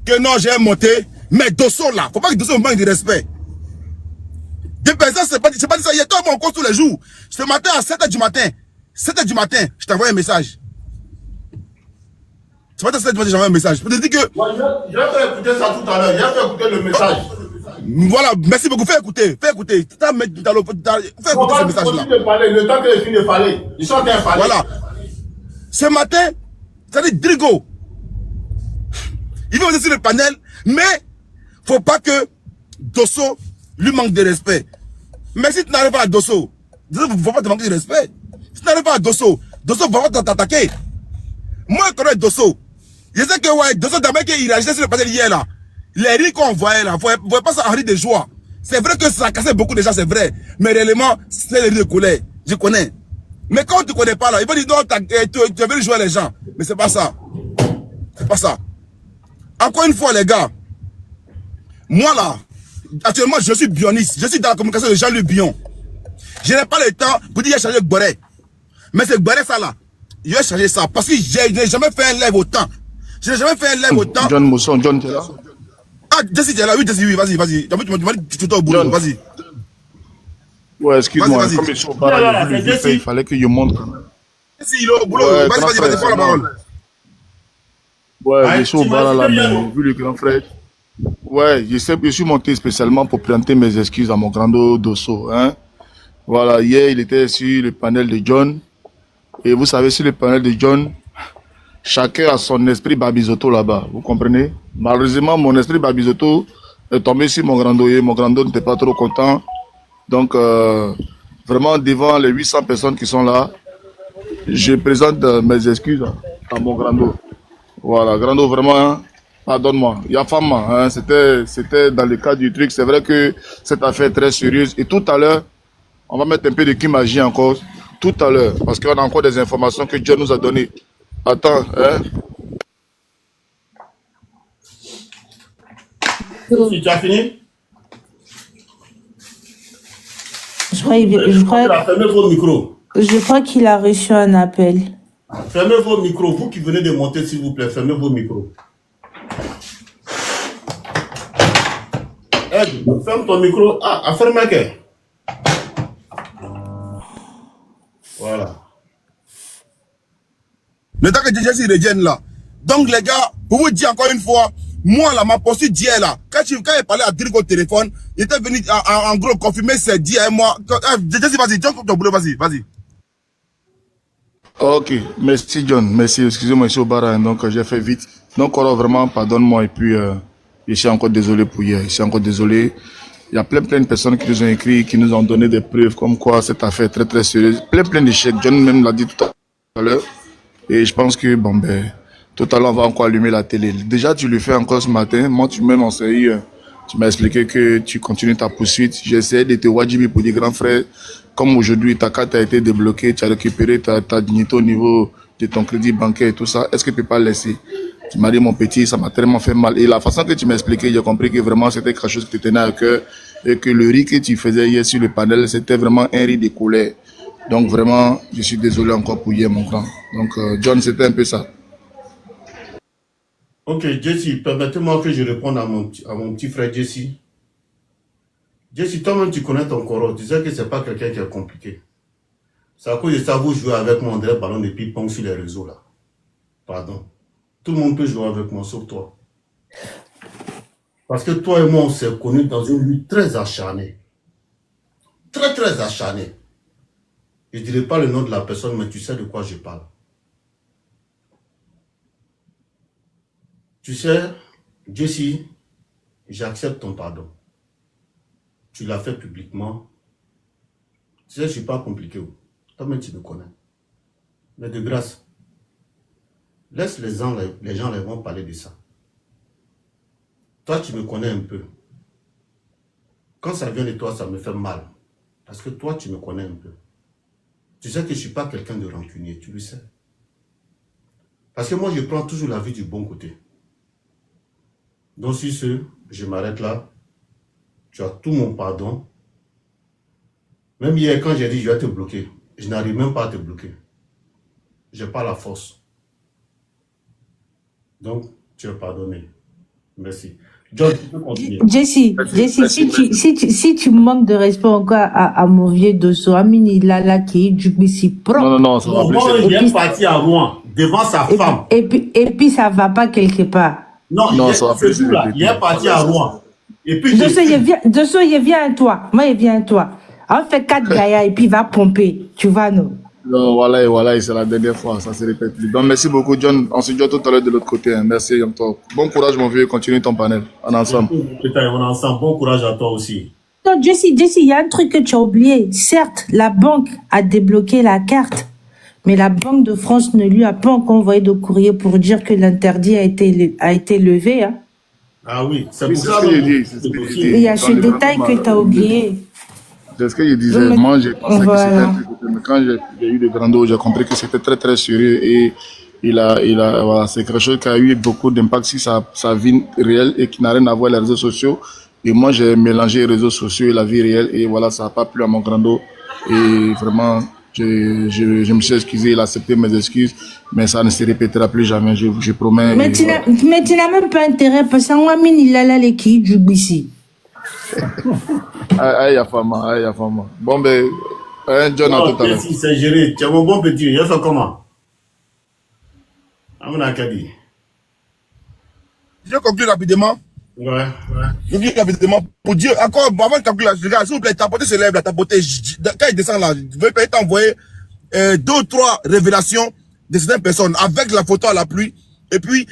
Que non, j'ai monté. Mais Dosso là, faut pas que Dosso me manque de respect. Deux personnes, c'est pas ça. Il y a toi, mon compte tous les jours. Ce matin à 7h du matin. 7h du matin, je t'envoie un message. Ce matin à 7h du matin, j'envoie un message. Je te dis que. Moi, je vais faire écouter ça tout à l'heure. Je vais faire écouter le message. Voilà, merci beaucoup. Fais écouter. Fais écouter ce message-là. Le temps que je finis de parler. Ils sont en train de parler. Voilà. Ce matin, ça dit Drigo. Il vient aussi sur le panel, mais faut pas que Dosso lui manque de respect. Mais si tu n'arrives pas à Dosso, Dosso ne va pas te manquer de respect. Si tu n'arrives pas à Dosso, Dosso va pas t'attaquer. Moi, je connais Dosso. Je sais que ouais, Dosso d'abord qu'il réagissait sur le panel hier là. Les rires qu'on voyait là, vous voyez pas ça en rire de joie. C'est vrai que ça cassait beaucoup de gens, c'est vrai. Mais réellement, c'est les rires de colère. Je connais. Mais quand tu ne connais pas là, il va dire non, tu veux jouer les gens. Mais c'est pas ça. C'est pas ça. Encore une fois, les gars, moi là, actuellement, je suis bioniste. Je suis dans la communication de Jean-Luc Bion. Je n'ai pas le temps pour dire qu'il a changé Gboré. Mais c'est Gboré ça là. Il a changé ça. Parce que je n'ai jamais fait un live autant. Je n'ai jamais fait un live autant. John Mousson, John, t'es là? Ah, Jesse, t'es là? Oui, Jesse, oui, vas-y. Tu m'as dit que tu es au boulot, vas-y. Ouais, excuse-moi, Vas-y. comme ils sont pas il fallait que je monte quand même. Jesse, il est au boulot. Ouais, vas-y, prends la parole. Ouais, je suis au bar là, mais vu le grand frère. Ouais, je suis monté spécialement pour présenter mes excuses à mon grand Dosso. Hein. Voilà, hier, il était sur le panel de John. Et vous savez, sur le panel de John, chacun a son esprit Babizotto là-bas. Vous comprenez? Malheureusement, mon esprit Babizotto est tombé sur mon grand et mon grand n'était pas trop content. Donc, vraiment, devant les 800 personnes qui sont là, je présente mes excuses à mon grand. Voilà, Grando, vraiment, pardonne-moi. Il y a femme, hein, c'était dans le cadre du truc. C'est vrai que cette affaire est très sérieuse. Et tout à l'heure, on va mettre un peu de Kimagie en cause. Tout à l'heure, parce qu'on a encore des informations que Dieu nous a données. Attends, hein. Si tu as fini? Fermez vos micros. Je crois qu'il a reçu un appel. Fermez vos micros. Vous qui venez de monter, s'il vous plaît, fermez vos micros. Aide, ferme ton micro. Ah, ferme que. Voilà. Le temps que Jesse revienne là. Donc les gars, pour vous dire encore une fois, moi là, ma posture d'hier là, quand il parlait à Drigo au téléphone, il était venu en gros confirmer ses dires et moi. Jesse, vas-y, John, ton boulot, vas-y. Ok, merci John, merci, excusez-moi, je suis au bar, hein, donc j'ai fait vite. Donc vraiment, pardonne-moi et puis je suis encore désolé pour hier, je suis encore désolé. Il y a plein de personnes qui nous ont écrit, qui nous ont donné des preuves comme quoi cette affaire est très très sérieuse. Plein d'échecs, John même l'a dit tout à l'heure. Et je pense que, bon, ben, tout à l'heure, on va encore allumer la télé. Déjà, tu le fais encore ce matin. Moi, tu m'as conseillé, tu m'as expliqué que tu continues ta poursuite. J'essaie de te wajibi pour dire, grand frère, comme aujourd'hui, ta carte a été débloquée, tu as récupéré ta dignité au niveau de ton crédit bancaire et tout ça. Est-ce que tu peux pas laisser? Tu m'as dit, mon petit, ça m'a tellement fait mal. Et la façon que tu m'as expliqué, j'ai compris que vraiment, c'était quelque chose qui te tenait à cœur et que le riz que tu faisais hier sur le panel, c'était vraiment un riz de couleur. Donc vraiment, je suis désolé encore pour hier, mon grand. Donc, John, c'était un peu ça. Ok, Jesse, permettez-moi que je réponde à mon petit frère Jesse. Jesse, toi-même, tu connais ton corps. Tu sais que c'est pas quelqu'un qui est compliqué. C'est à cause de ça que vous jouez avec moi, André Ballon et ping-pong sur les réseaux, là. Pardon. Tout le monde peut jouer avec moi, sauf toi. Parce que toi et moi, on s'est connus dans une lutte très acharnée. Très, très acharnée. Je ne dirai pas le nom de la personne, mais tu sais de quoi je parle. Tu sais, Jesse, j'accepte ton pardon. Tu l'as fait publiquement. Tu sais, je ne suis pas compliqué. Toi-même, tu me connais. Mais de grâce, laisse les gens les vont parler de ça. Toi, tu me connais un peu. Quand ça vient de toi, ça me fait mal. Parce que toi, tu me connais un peu. Tu sais que je ne suis pas quelqu'un de rancunier, tu le sais. Parce que moi, je prends toujours la vie du bon côté. Donc, sur ce, je m'arrête là. Tu as tout mon pardon. Même hier, quand j'ai dit je vais te bloquer, je n'arrive même pas à te bloquer. Je n'ai pas la force. Donc, tu es pardonné. Merci. John, tu peux continuer. Jesse, si tu manques de respect encore à mon vieux dosso, Amini Lala qui est du Bissi propre. Non, ça va plus. Moi, il est parti à Rouen, devant sa femme. Et puis, ça va pas quelque part. Non, ça va plus. Il est parti à Rouen. Et puis, Dosso, il vient à toi. Moi, il vient à toi. On fait 4 gaïas et puis il va pomper. Tu vois, non? Non, voilà, c'est la dernière fois, ça se répète plus. Donc, merci beaucoup, John. On se dit tout à l'heure de l'autre côté. Hein. Merci, Yom-Tov. Bon courage, mon vieux. Continue ton panel. On est ensemble. Putain, on est ensemble. Bon courage à toi aussi. Non, Jesse, il y a un truc que tu as oublié. Certes, la banque a débloqué la carte, mais la Banque de France ne lui a pas encore envoyé de courrier pour dire que l'interdit a été levé. Hein. Ah oui, c'est Oui, pour c'est ça ce que j'ai que dit. Il y a ce détail que tu as oublié. C'est ce que je disais. Moi, j'ai pensé que c'était un truc. Mais quand j'ai eu de grands j'ai compris que c'était très, très sérieux. Et voilà, c'est quelque chose qui a eu beaucoup d'impact sur sa vie réelle et qui n'a rien à voir avec les réseaux sociaux. Et moi, j'ai mélangé les réseaux sociaux et la vie réelle. Et voilà, ça n'a pas plu à mon grand dos. Et vraiment, je me suis excusé, il a accepté mes excuses. Mais ça ne se répétera plus jamais, je promets. Mais tu n'as même pas intérêt parce qu'on il a là les qui du ici. Aïe, Afama. Bon, ben, John, à tout à l'heure. Si c'est géré, tu es mon bon petit, il a fait comment? À mon acadie. Je conclue rapidement. Ouais. Je conclue rapidement pour dire encore, avant de conclure, regarde, s'il vous plaît, tapoter ses lèvres, tapoter, quand il descend là, je vais peut-être t'envoyer 2 ou 3 révélations de certaines personnes avec la photo à la pluie et puis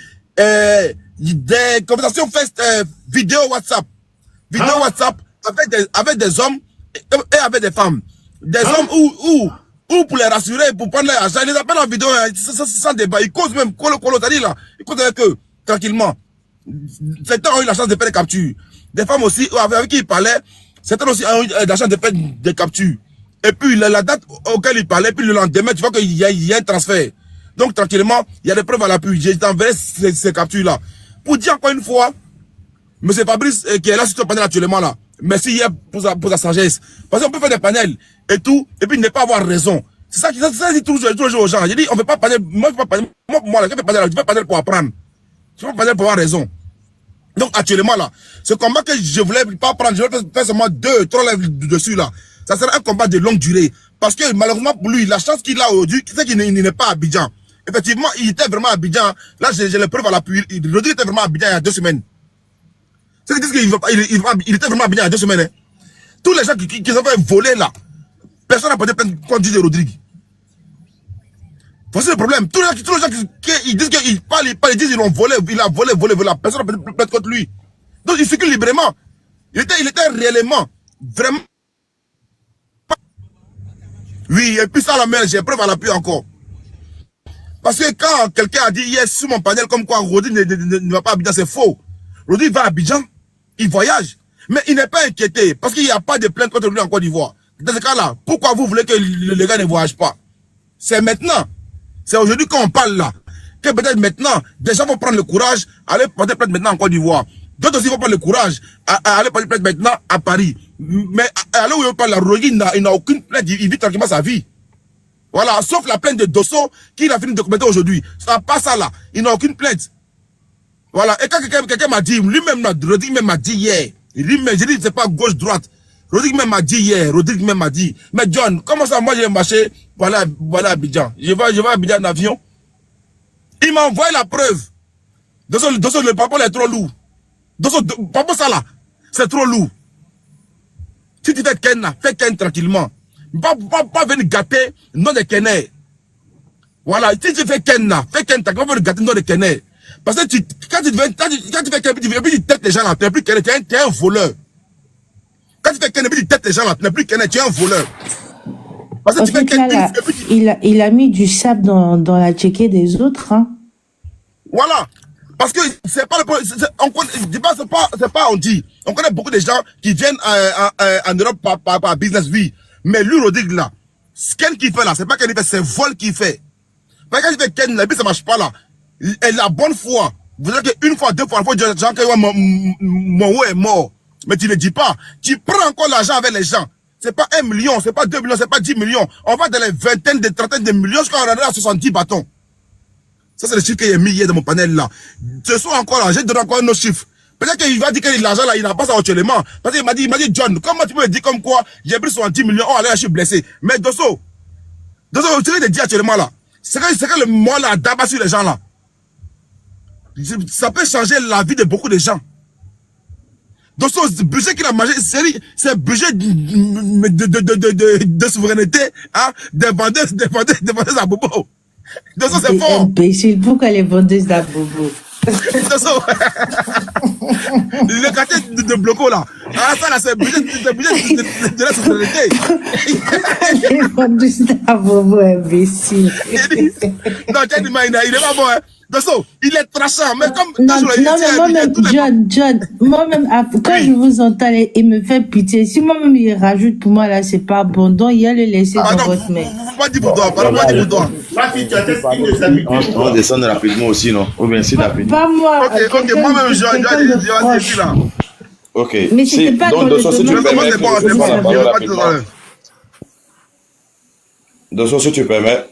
des conversations vidéo WhatsApp. WhatsApp avec des hommes et avec des femmes. Des hommes où pour les rassurer, pour prendre leur argent, ils les appellent en vidéo, sans débat. Ils causent même, c'est-à-dire là, ils causent avec eux, tranquillement. Certains ont eu la chance de faire des captures. Des femmes aussi, avec qui ils parlaient, certains aussi ont eu la chance de faire des captures. Et puis, la date auquel ils parlaient, puis le lendemain, tu vois qu'il y a un transfert. Donc, tranquillement, il y a des preuves à l'appui. Je t'enverrai ces captures-là. Pour dire encore une fois, M. Fabrice, qui est là sur ton panel actuellement là, merci hier pour sa sagesse. Parce qu'on peut faire des panels et tout, et puis ne pas avoir raison. C'est ça qui dit toujours aux gens. J'ai dit, on ne fait pas panel, moi, je ne fais pas panel, moi, je fais panel pour apprendre. Je fais pas panel pour avoir raison. Donc, actuellement là, ce combat que je voulais pas prendre, je voulais faire seulement 2, 3 lèvres dessus là. Ça sera un combat de longue durée. Parce que malheureusement pour lui, la chance qu'il a aujourd'hui, c'est qu'il n'est pas à Abidjan. Effectivement, il était vraiment à Abidjan. Là, j'ai les preuves à l'appui. Rodrigue était vraiment à Abidjan il y a 2 semaines. C'est qu'il était vraiment à Abidjan il y a 2 semaines. Hein. Tous les gens qui ont fait voler là, personne n'a porté plainte contre de Rodrigue. Voici le problème. Tous les gens qui disent qu'ils parlent, ils disent qu'ils l'ont volé, il a volé. Personne n'a porté plainte contre lui. Donc il circule librement. Il était réellement, vraiment. Oui, et puis ça la mère, j'ai preuve à l'appui encore. Parce que quand quelqu'un a dit hier sur mon panel comme quoi Rodi ne va pas à Abidjan, c'est faux. Rodi va à Abidjan, il voyage. Mais il n'est pas inquiété parce qu'il n'y a pas de plainte contre lui en Côte d'Ivoire. Dans ce cas-là, pourquoi vous voulez que le gars ne voyage pas? C'est maintenant. C'est aujourd'hui qu'on parle là. Que peut-être maintenant, des gens vont prendre le courage, aller porter plainte maintenant en Côte d'Ivoire. D'autres aussi vont prendre le courage, à aller porter plainte maintenant à Paris. Mais à là où il parle, la Rodi n'a aucune plainte, il vit tranquillement sa vie. Voilà, sauf la plainte de Dosso qu'il a fini de documenter aujourd'hui. Ça passe ça là. Il n'a aucune plainte. Voilà. Et quand quelqu'un m'a dit, lui-même, Rodrigue même m'a dit hier. Lui-même, j'ai dit, c'est pas gauche-droite. Rodrigue même m'a dit hier. Rodrigue même m'a dit. Mais John, comment ça, moi, j'ai marché, voilà Abidjan. Je vais à Abidjan en avion. Il m'a envoyé la preuve. Dosso, le papa, il est trop lourd. Dosso, papa, ça là, c'est trop lourd. Si tu fais Ken tranquillement. Pas venir gâter non de Kené. Voilà, si tu fais Ken t'as pas venir gâter non de Kené. Parce que quand tu fais Ken, tu têtes les gens là, tu n'es plus Kené, tu es un voleur. Quand tu fais Ken, tu têtes les gens là, tu n'es plus Kené, tu es un voleur. Parce que tu fais Ken, il a mis du sable dans la tchéquée des autres. Hein. Voilà. Parce que c'est pas le problème. C'est pas on dit. On connaît beaucoup de gens qui viennent en Europe par business vie. Mais lui, Rodrigue, là, ce Ken qui fait là, c'est pas Ken qui fait, c'est vol qui fait. Parce que quand il fait Ken, la vie, ça marche pas là. Et la bonne foi, vous savez qu'une fois, deux fois, il faut dire gens que mon haut est mort. Mais tu ne dis pas. Tu prends encore l'argent avec les gens. C'est pas 1 million, c'est pas 2 millions, c'est pas 10 millions. On va dans les vingtaines, des trentaines de millions jusqu'à on à 70 bâtons. Ça, c'est le chiffre qu'il y a mis hier dans mon panel là. Ce soir encore là, j'ai donné encore un autre chiffre. Peut-être qu'il va dire que l'argent là, il n'a pas ça actuellement. Parce qu'il m'a dit, John, comment tu peux me dire comme quoi j'ai pris 70 millions, oh là, je suis blessé. Mais Dosso, tu te dis actuellement là, c'est que le moi là, d'abat sur les gens là. Ça peut changer la vie de beaucoup de gens. Dosso, le budget qu'il a mangé, c'est un budget de souveraineté, hein, des vendeuses à bobo. Dosso, c'est fort. Imbécile, pourquoi les vendeuses à bobo? Le quartier de Bloco là. Ah, ça là, c'est le budget de la souveraineté. Les vendeuses à bobo, imbécile. Non, il est pas bon, hein. Dosso, il est trachant, mais comme non, mais moi-même, John, moi-même, quand je vous entends, il me fait pitié. Si moi-même il rajoute pour moi là, c'est pas bon. Donc il y a le laisser dans votre main. Pas dit pour toi, pas dit pour toi. On descend rapidement aussi, non? Ou bien si rapidement. Pas moi. Ok, moi-même, je vais ici là. Ok. Mais c'était pas dans le si tu permets, Dosso, si tu permets.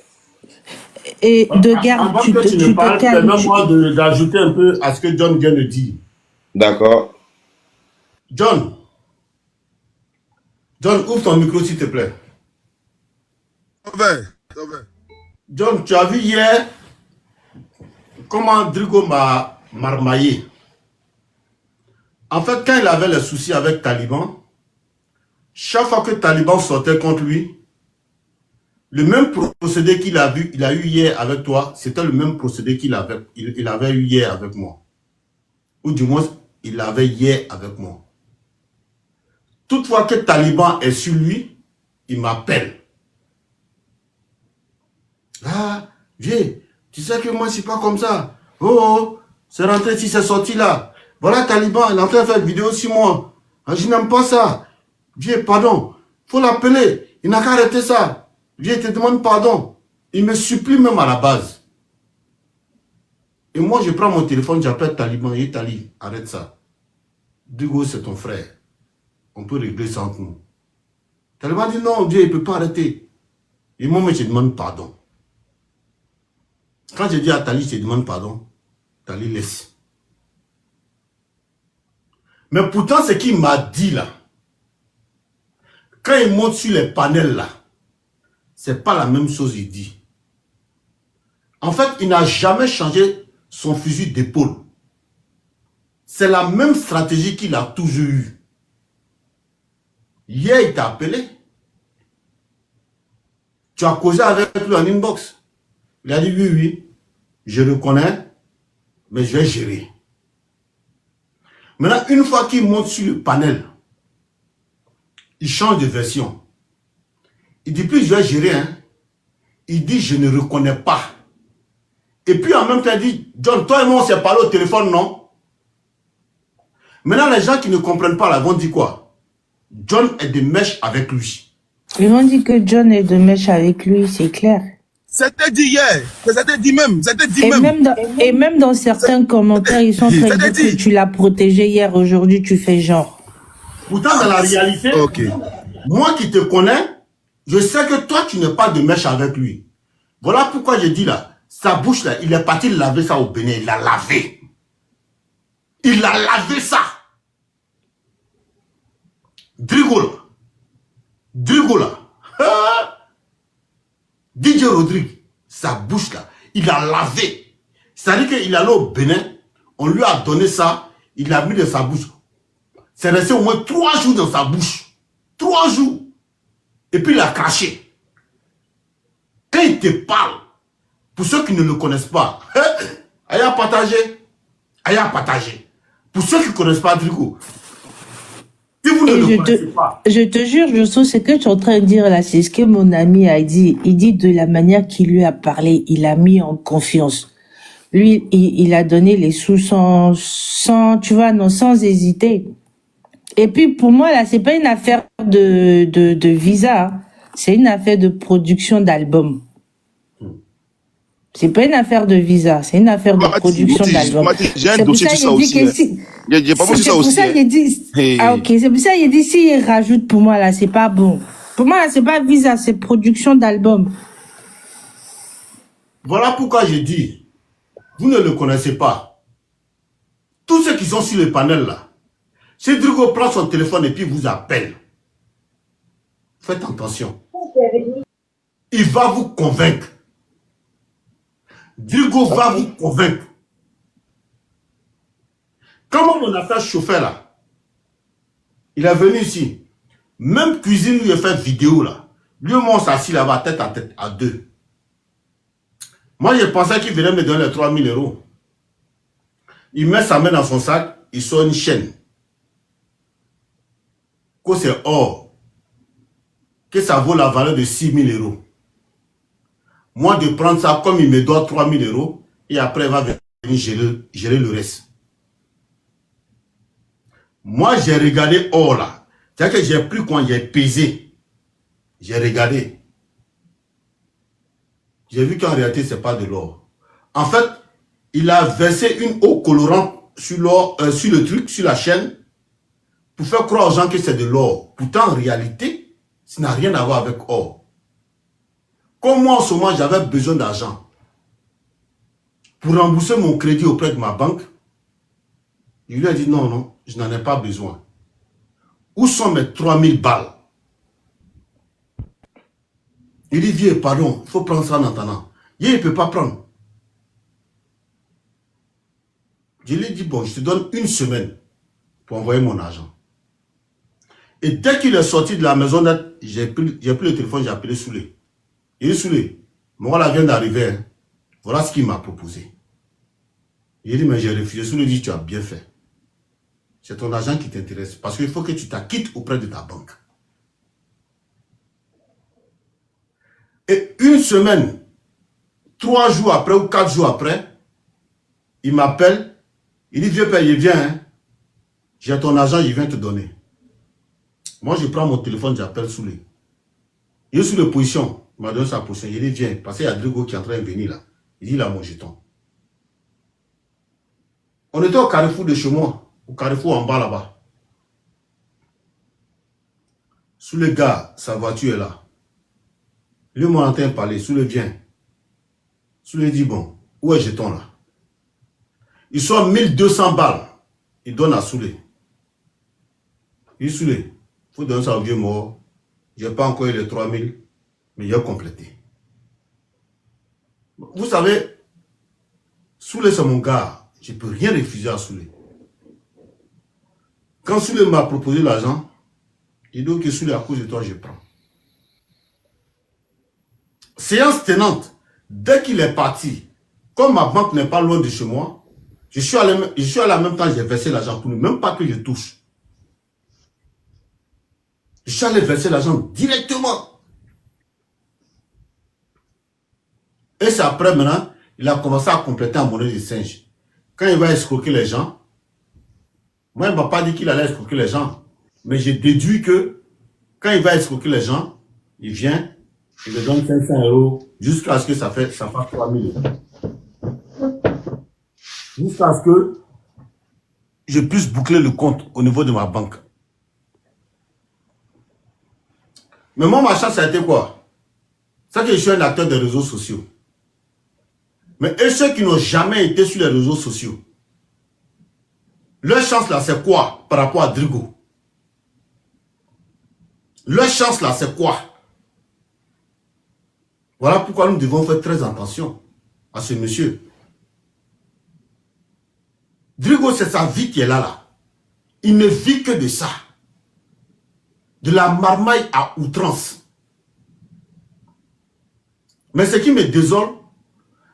Et de garde, tu te calmes. Permets-moi d'ajouter un peu à ce que John vient de dire. D'accord. John, ouvre ton micro s'il te plaît. John, tu as vu hier comment Drigo m'a marmaillé. En fait, quand il avait le souci avec Taliban, chaque fois que Taliban sortait contre lui, le même procédé qu'il a eu hier avec toi, c'était le même procédé qu'il avait eu hier avec moi. Ou du moins, il l'avait hier avec moi. Toutefois que Taliban est sur lui, il m'appelle. Ah, viens, tu sais que moi, c'est pas comme ça. Oh, c'est rentré si c'est sorti là. Voilà Taliban, il est en train de faire une vidéo sur moi. Ah, je n'aime pas ça. Viens, pardon. Faut l'appeler. Il n'a qu'à arrêter ça. Viens, te demande pardon. Il me supplie même à la base. Et moi, je prends mon téléphone, j'appelle Taliban. Et Tali, arrête ça. Dugo, c'est ton frère. On peut régler ça entre nous. Taliban dit non, Dieu, il ne peut pas arrêter. Et moi, je demande pardon. Quand je dis à Tali, je demande pardon, Tali laisse. Mais pourtant, ce qu'il m'a dit là, quand il monte sur les panels là, c'est pas la même chose il dit. En fait, il n'a jamais changé son fusil d'épaule. C'est la même stratégie qu'il a toujours eue. Hier, il t'a appelé. Tu as causé avec lui en inbox. Il a dit oui, je reconnais, mais je vais gérer. Maintenant, une fois qu'il monte sur le panel, il change de version. Il dit plus je vais gérer, hein. Il dit je ne reconnais pas. Et puis en même temps, il dit, John, toi et moi, on s'est parlé au téléphone, non? Maintenant, les gens qui ne comprennent pas, là, vont dire quoi? John est de mèche avec lui. Ils vont dire que John est de mèche avec lui, c'est clair. C'était dit hier. C'était dit même. C'était dit Et même. même dans certains commentaires, ils sont en train de dire que tu l'as protégé hier, aujourd'hui, tu fais genre. Pourtant, dans la réalité, moi qui te connais, je sais que toi, tu n'es pas de mèche avec lui. Voilà pourquoi je dis là, sa bouche là, il est parti laver ça au Bénin, il l'a lavé. Il a lavé ça. Drigola. DJ Rodrigue, sa bouche là, il a lavé. C'est-à-dire qu'il est allé au Bénin, on lui a donné ça, il l'a mis dans sa bouche. C'est resté au moins 3 jours dans sa bouche. 3 jours. Et puis il a craché. Quand il te parle, pour ceux qui ne le connaissent pas, aïe à partager. Aïe à partager. Pour ceux qui ne connaissent pas Drigo, si vous ne le connaissez pas. Je te jure, Josso, ce que tu es en train de dire là, c'est ce que mon ami a dit. Il dit de la manière qu'il lui a parlé, il a mis en confiance. Lui, il a donné les sous sans, tu vois, non, sans hésiter. Et puis, pour moi, là, c'est pas une affaire de visa. Hein. C'est une affaire de production d'album. C'est pas une affaire de visa, c'est une affaire de production d'album. J'ai un dossier sur ça aussi. J'ai pas vu ça aussi. Ah, ok, c'est pour ça qu'il dit, s'il rajoute pour moi, là, c'est pas bon. Pour moi, là, c'est pas visa, c'est production d'album. Voilà pourquoi je dis, vous ne le connaissez pas. Tous ceux qui sont sur le panel là, si Drigo prend son téléphone et puis vous appelle, faites attention. Il va vous convaincre. Drigo va vous convaincre. Comment on a fait chauffeur là? Il est venu ici. Même cuisine, lui a fait vidéo là. Lui, moi, on s'assit là-bas, tête à tête, à deux. Moi, je pensais qu'il venait me donner les 3000 €. Il met sa main dans son sac, il sort une chaîne. Que c'est or. Que ça vaut la valeur de 6000 €. Moi, de prendre ça comme il me doit 3000 € et après, il va venir gérer le reste. Moi, j'ai regardé or là. C'est-à-dire que j'ai pris quand j'ai pesé. J'ai regardé. J'ai vu qu'en réalité, ce n'est pas de l'or. En fait, il a versé une eau colorante sur l'or, sur le truc, sur la chaîne, pour faire croire aux gens que c'est de l'or. Pourtant, en réalité, ça n'a rien à voir avec or. Comme moi, en ce moment, j'avais besoin d'argent pour rembourser mon crédit auprès de ma banque, il lui a dit non, non, je n'en ai pas besoin. Où sont mes 3000 balles? Il dit, vieux, pardon, il faut prendre ça en attendant. Il ne peut pas prendre. Je lui ai dit, bon, je te donne une semaine pour envoyer mon argent. Et dès qu'il est sorti de la maison, j'ai pris le téléphone, j'ai appelé Soulé. Il dit, Soulé, moi là vient d'arriver. Hein. Voilà ce qu'il m'a proposé. Il dit, mais j'ai refusé. Soulé dit, tu as bien fait. C'est ton argent qui t'intéresse. Parce qu'il faut que tu t'acquittes auprès de ta banque. Et une semaine, 3 jours après ou 4 jours après, il m'appelle. Il dit, vieux père, il vient. Hein. J'ai ton argent, je viens te donner. Moi, je prends mon téléphone, j'appelle Soulé. Il est sur la position. Il m'a donné sa position. Il dit, viens. Parce qu'il y a Drigo qui est en train de venir là. Il dit, il a mon jeton. On était au carrefour de chez moi. Au carrefour en bas là-bas. Sous le gars, sa voiture est là. Lui m'a entendu parler. Sous le vient. Sous le dit, bon, où est le jeton là? Il sort 1200 balles. Il donne à Soulé. Il dit, Soulé, il faut donner ça au vieux mort. Je n'ai pas encore eu les 3000, mais il a complété. Vous savez, Soulé c'est mon gars. Je ne peux rien refuser à Soulé. Quand Soulé m'a proposé l'argent, il dit que Soulé, à cause de toi, je prends. Séance tenante, dès qu'il est parti, comme ma banque n'est pas loin de chez moi, je suis allé en même temps, j'ai versé l'argent pour lui, même pas que je touche. Je suis allé verser l'argent directement. Et c'est après maintenant, il a commencé à compléter en monnaie de singe. Quand il va escroquer les gens, moi, il ne m'a pas dit qu'il allait escroquer les gens. Mais j'ai déduit que quand il va escroquer les gens, il vient, il me donne 500 € jusqu'à ce que ça fasse 3 000 €. Jusqu'à ce que je puisse boucler le compte au niveau de ma banque. Mais moi, ma chance, ça a été quoi? C'est que je suis un acteur des réseaux sociaux. Mais et ceux qui n'ont jamais été sur les réseaux sociaux, leur chance là, c'est quoi par rapport à Drigo? Leur chance là, c'est quoi? Voilà pourquoi nous devons faire très attention à ce monsieur. Drigo, c'est sa vie qui est là. Il ne vit que de ça. De la marmaille à outrance. Mais ce qui me désole,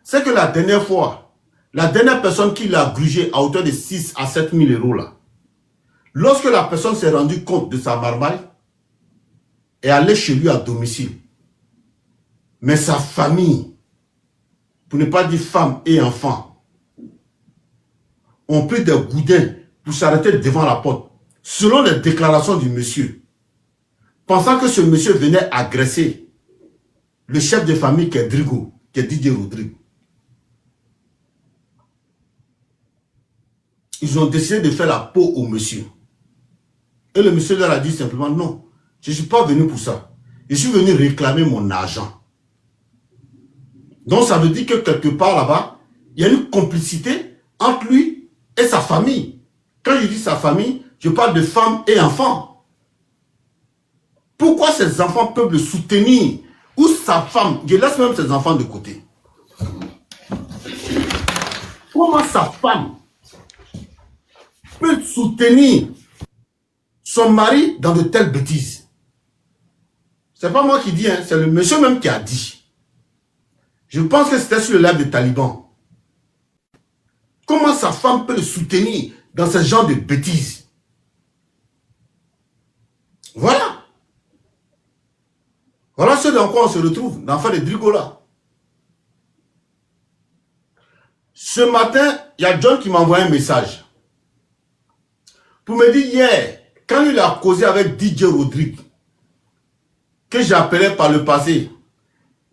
c'est que la dernière fois, la dernière personne qui l'a grugé à hauteur de 6 à 7 000 € là, lorsque la personne s'est rendue compte de sa marmaille, est allée chez lui à domicile. Mais sa famille, pour ne pas dire femme et enfant, ont pris des goudins pour s'arrêter devant la porte, selon les déclarations du monsieur, pensant que ce monsieur venait agresser le chef de famille qui est Drigo, qui est Didier Rodrigue. Ils ont décidé de faire la peau au monsieur. Et le monsieur leur a dit simplement non, je ne suis pas venu pour ça. Je suis venu réclamer mon argent. Donc ça veut dire que quelque part là-bas, il y a une complicité entre lui et sa famille. Quand je dis sa famille, je parle de femmes et enfants. Pourquoi ces enfants peuvent le soutenir? Ou sa femme, je laisse même ses enfants de côté. Comment sa femme peut soutenir son mari dans de telles bêtises? C'est pas moi qui dis, hein, c'est le monsieur même qui a dit. Je pense que c'était sur le live des talibans. Comment sa femme peut le soutenir dans ce genre de bêtises? Voilà. Voilà ce dans quoi on se retrouve, dans l'affaire de Drigo là. Ce matin, il y a John qui m'a envoyé un message. Pour me dire hier, quand il a causé avec DJ Rodrigue, que j'appelais par le passé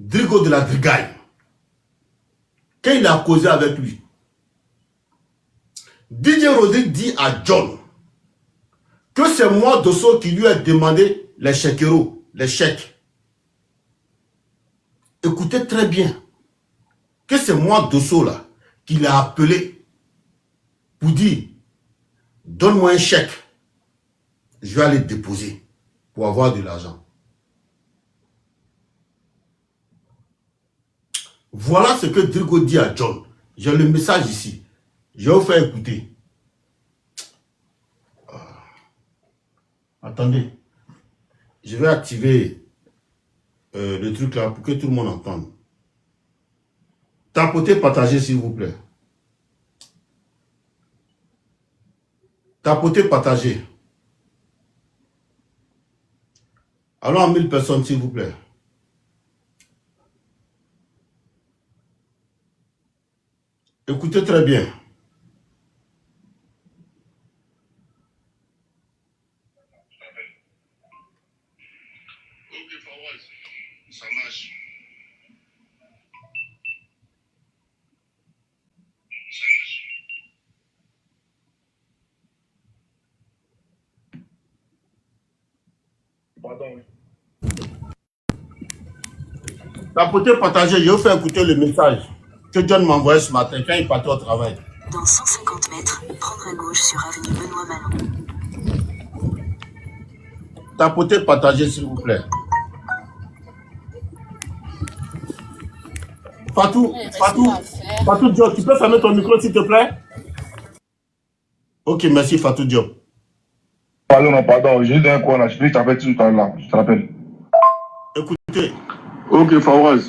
Drigo de la Drigaille, quand il a causé avec lui, DJ Rodrigue dit à John que c'est moi Dosso qui lui a demandé les chèqueros, les chèques. Écoutez très bien que c'est moi Dosso là qui l'a appelé pour dire donne-moi un chèque, je vais aller déposer pour avoir de l'argent. Voilà ce que Drigo dit à John. J'ai le message ici. Je vais vous faire écouter. Attendez. Je vais activer le truc là pour que tout le monde entende. Tapotez, partagez s'il vous plaît. Tapotez, partagez. Allons à 1000 personnes s'il vous plaît. Écoutez très bien. Ça marche. Pardon. Tapotez, partagez, je vais vous faire écouter le message que John m'a envoyé ce matin quand il partait au travail. Dans 150 mètres, prendre à gauche sur avenue Benoît Malon. Tapotez, partagez s'il vous plaît. Fatou Diop, tu peux fermer ton micro s'il te plaît? Ok, merci Fatou Diop. Pardon, j'ai eu un coin là, je vais t'appeler tout à l'heure, je te rappelle. Écoutez. Ok, Fawaz.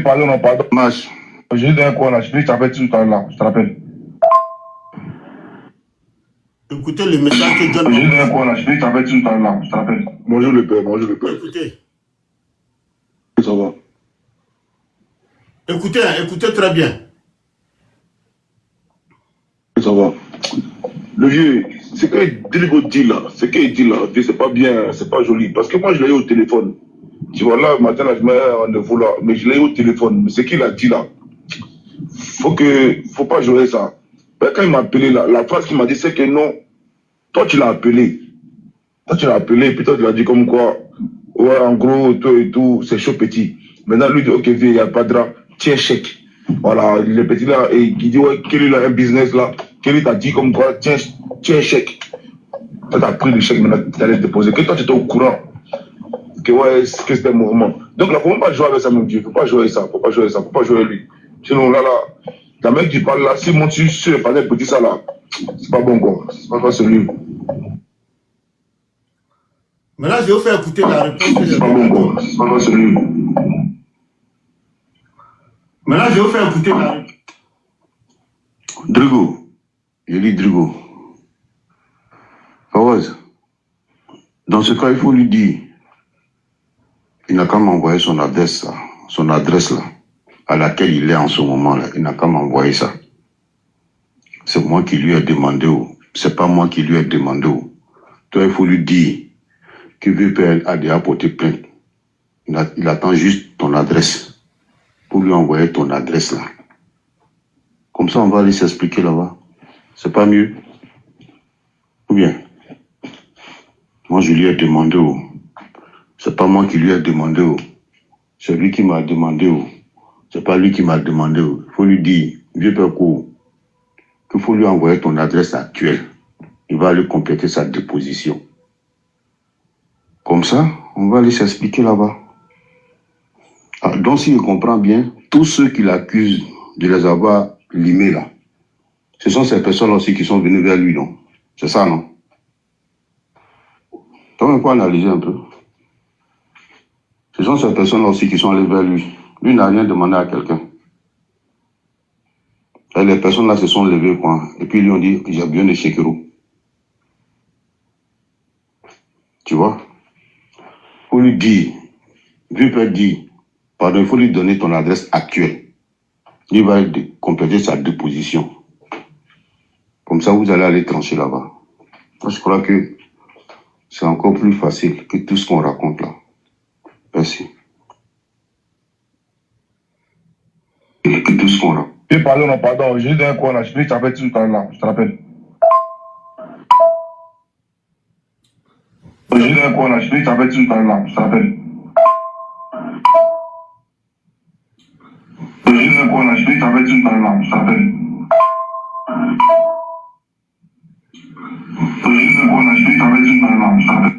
Pardon, Marche. J'ai eu un coin là, je vais t'appeler tout à l'heure, je te rappelle. Écoutez le message que John j'ai eu un coin là, je vais t'appeler tout à l'heure, je te rappelle. Bonjour le père, bonjour le père. Écoutez. Ça va. Écoutez, écoutez très bien. Ça va. Le vieux, ce que Drigo dit là, c'est pas bien, c'est pas joli. Parce que moi, je l'ai eu au téléphone. Tu vois, là, matin, là, je mets un rendez-vous là, mais je l'ai eu au téléphone. Mais ce qu'il a dit là, faut pas jouer ça. Mais quand il m'a appelé là, la phrase qu'il m'a dit, c'est que non, toi, tu l'as appelé. Toi, tu l'as appelé, puis toi, tu l'as dit comme quoi, ouais, en gros, toi et tout, c'est chaud petit. Maintenant, lui dit, ok, vieux, il n'y a pas de drap, tiens, chèque. Voilà, le petit là, et il dit, ouais, Kelly a un business là. Kelly t'a dit comme quoi, tiens, chèque. Toi, t'as pris le chèque, maintenant, tu allais le déposer. Que toi, tu étais au courant. Que ouais, que c'était un mouvement. Donc là, faut même pas jouer avec ça, mon Dieu. Faut pas jouer avec ça, faut pas jouer avec lui. Sinon, là, la mec qui parle là, si mon dessus sur le panel petit ça là, c'est pas bon, quoi. C'est pas celui. Maintenant, je vais vous faire écouter la réponse que j'ai C'est pas bon, quoi. C'est pas celui. Maintenant, je vais vous faire écouter la réponse. Drigo, je dis Drigo. Fawaz, dans ce cas, il faut lui dire, il n'a qu'à m'envoyer son adresse là, à laquelle il est en ce moment là. Il n'a qu'à m'envoyer ça. C'est moi qui lui ai demandé, c'est pas moi qui lui ai demandé. Toi, il faut lui dire que VPL a déjà porté plainte. Il attend juste ton adresse pour lui envoyer ton adresse là. Comme ça, on va aller s'expliquer là-bas. C'est pas mieux? Ou bien? Moi, je lui ai demandé. C'est pas moi qui lui ai demandé. C'est lui qui m'a demandé. C'est pas lui qui m'a demandé. Il faut lui dire, vieux père, qu'il faut lui envoyer ton adresse actuelle. Il va aller compléter sa déposition. Comme ça, on va aller s'expliquer là-bas. Ah, donc, si je comprends bien, tous ceux qui l'accusent de les avoir limés là, ce sont ces personnes aussi qui sont venues vers lui, non? C'est ça, non? Donc, on peut analyser un peu. Ce sont ces personnes aussi qui sont allées vers lui. Lui n'a rien demandé à quelqu'un. Et les personnes là se sont levées, quoi. Et puis, ils lui ont dit, j'ai besoin de Shekero. Tu vois? Il faut lui dire, lui peut dire, pardon, il faut lui donner ton adresse actuelle. Il va compléter sa déposition. Comme ça, vous allez aller trancher là-bas. Moi, je crois que c'est encore plus facile que tout ce qu'on raconte là. Merci. Et que tout ce qu'on raconte. Et pardon, non, pardon, j'ai dit un coin là, je te rappelle tout à l'heure, je te rappelle. J'ai dit un coin là, je te rappelle tout à l'heure, je te rappelle. J'ai dit un coin là, je te rappelle tout à l'heure, je te rappelle. J'ai dit un coin là, je te rappelle tout à l'heure, je te rappelle.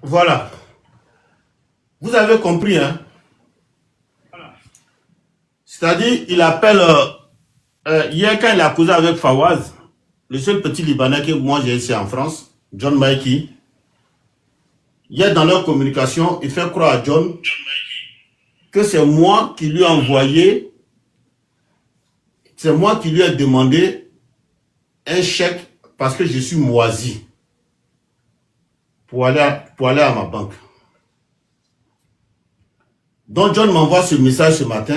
Voilà. Vous avez compris, hein? C'est-à-dire, il appelle, hier quand il a causé avec Fawaz, le seul petit Libanais que moi j'ai ici en France, John Mikey, hier dans leur communication, il fait croire à John que c'est moi qui lui ai envoyé, c'est moi qui lui ai demandé un chèque parce que je suis moisi pour aller à ma banque. Donc John m'envoie ce message ce matin.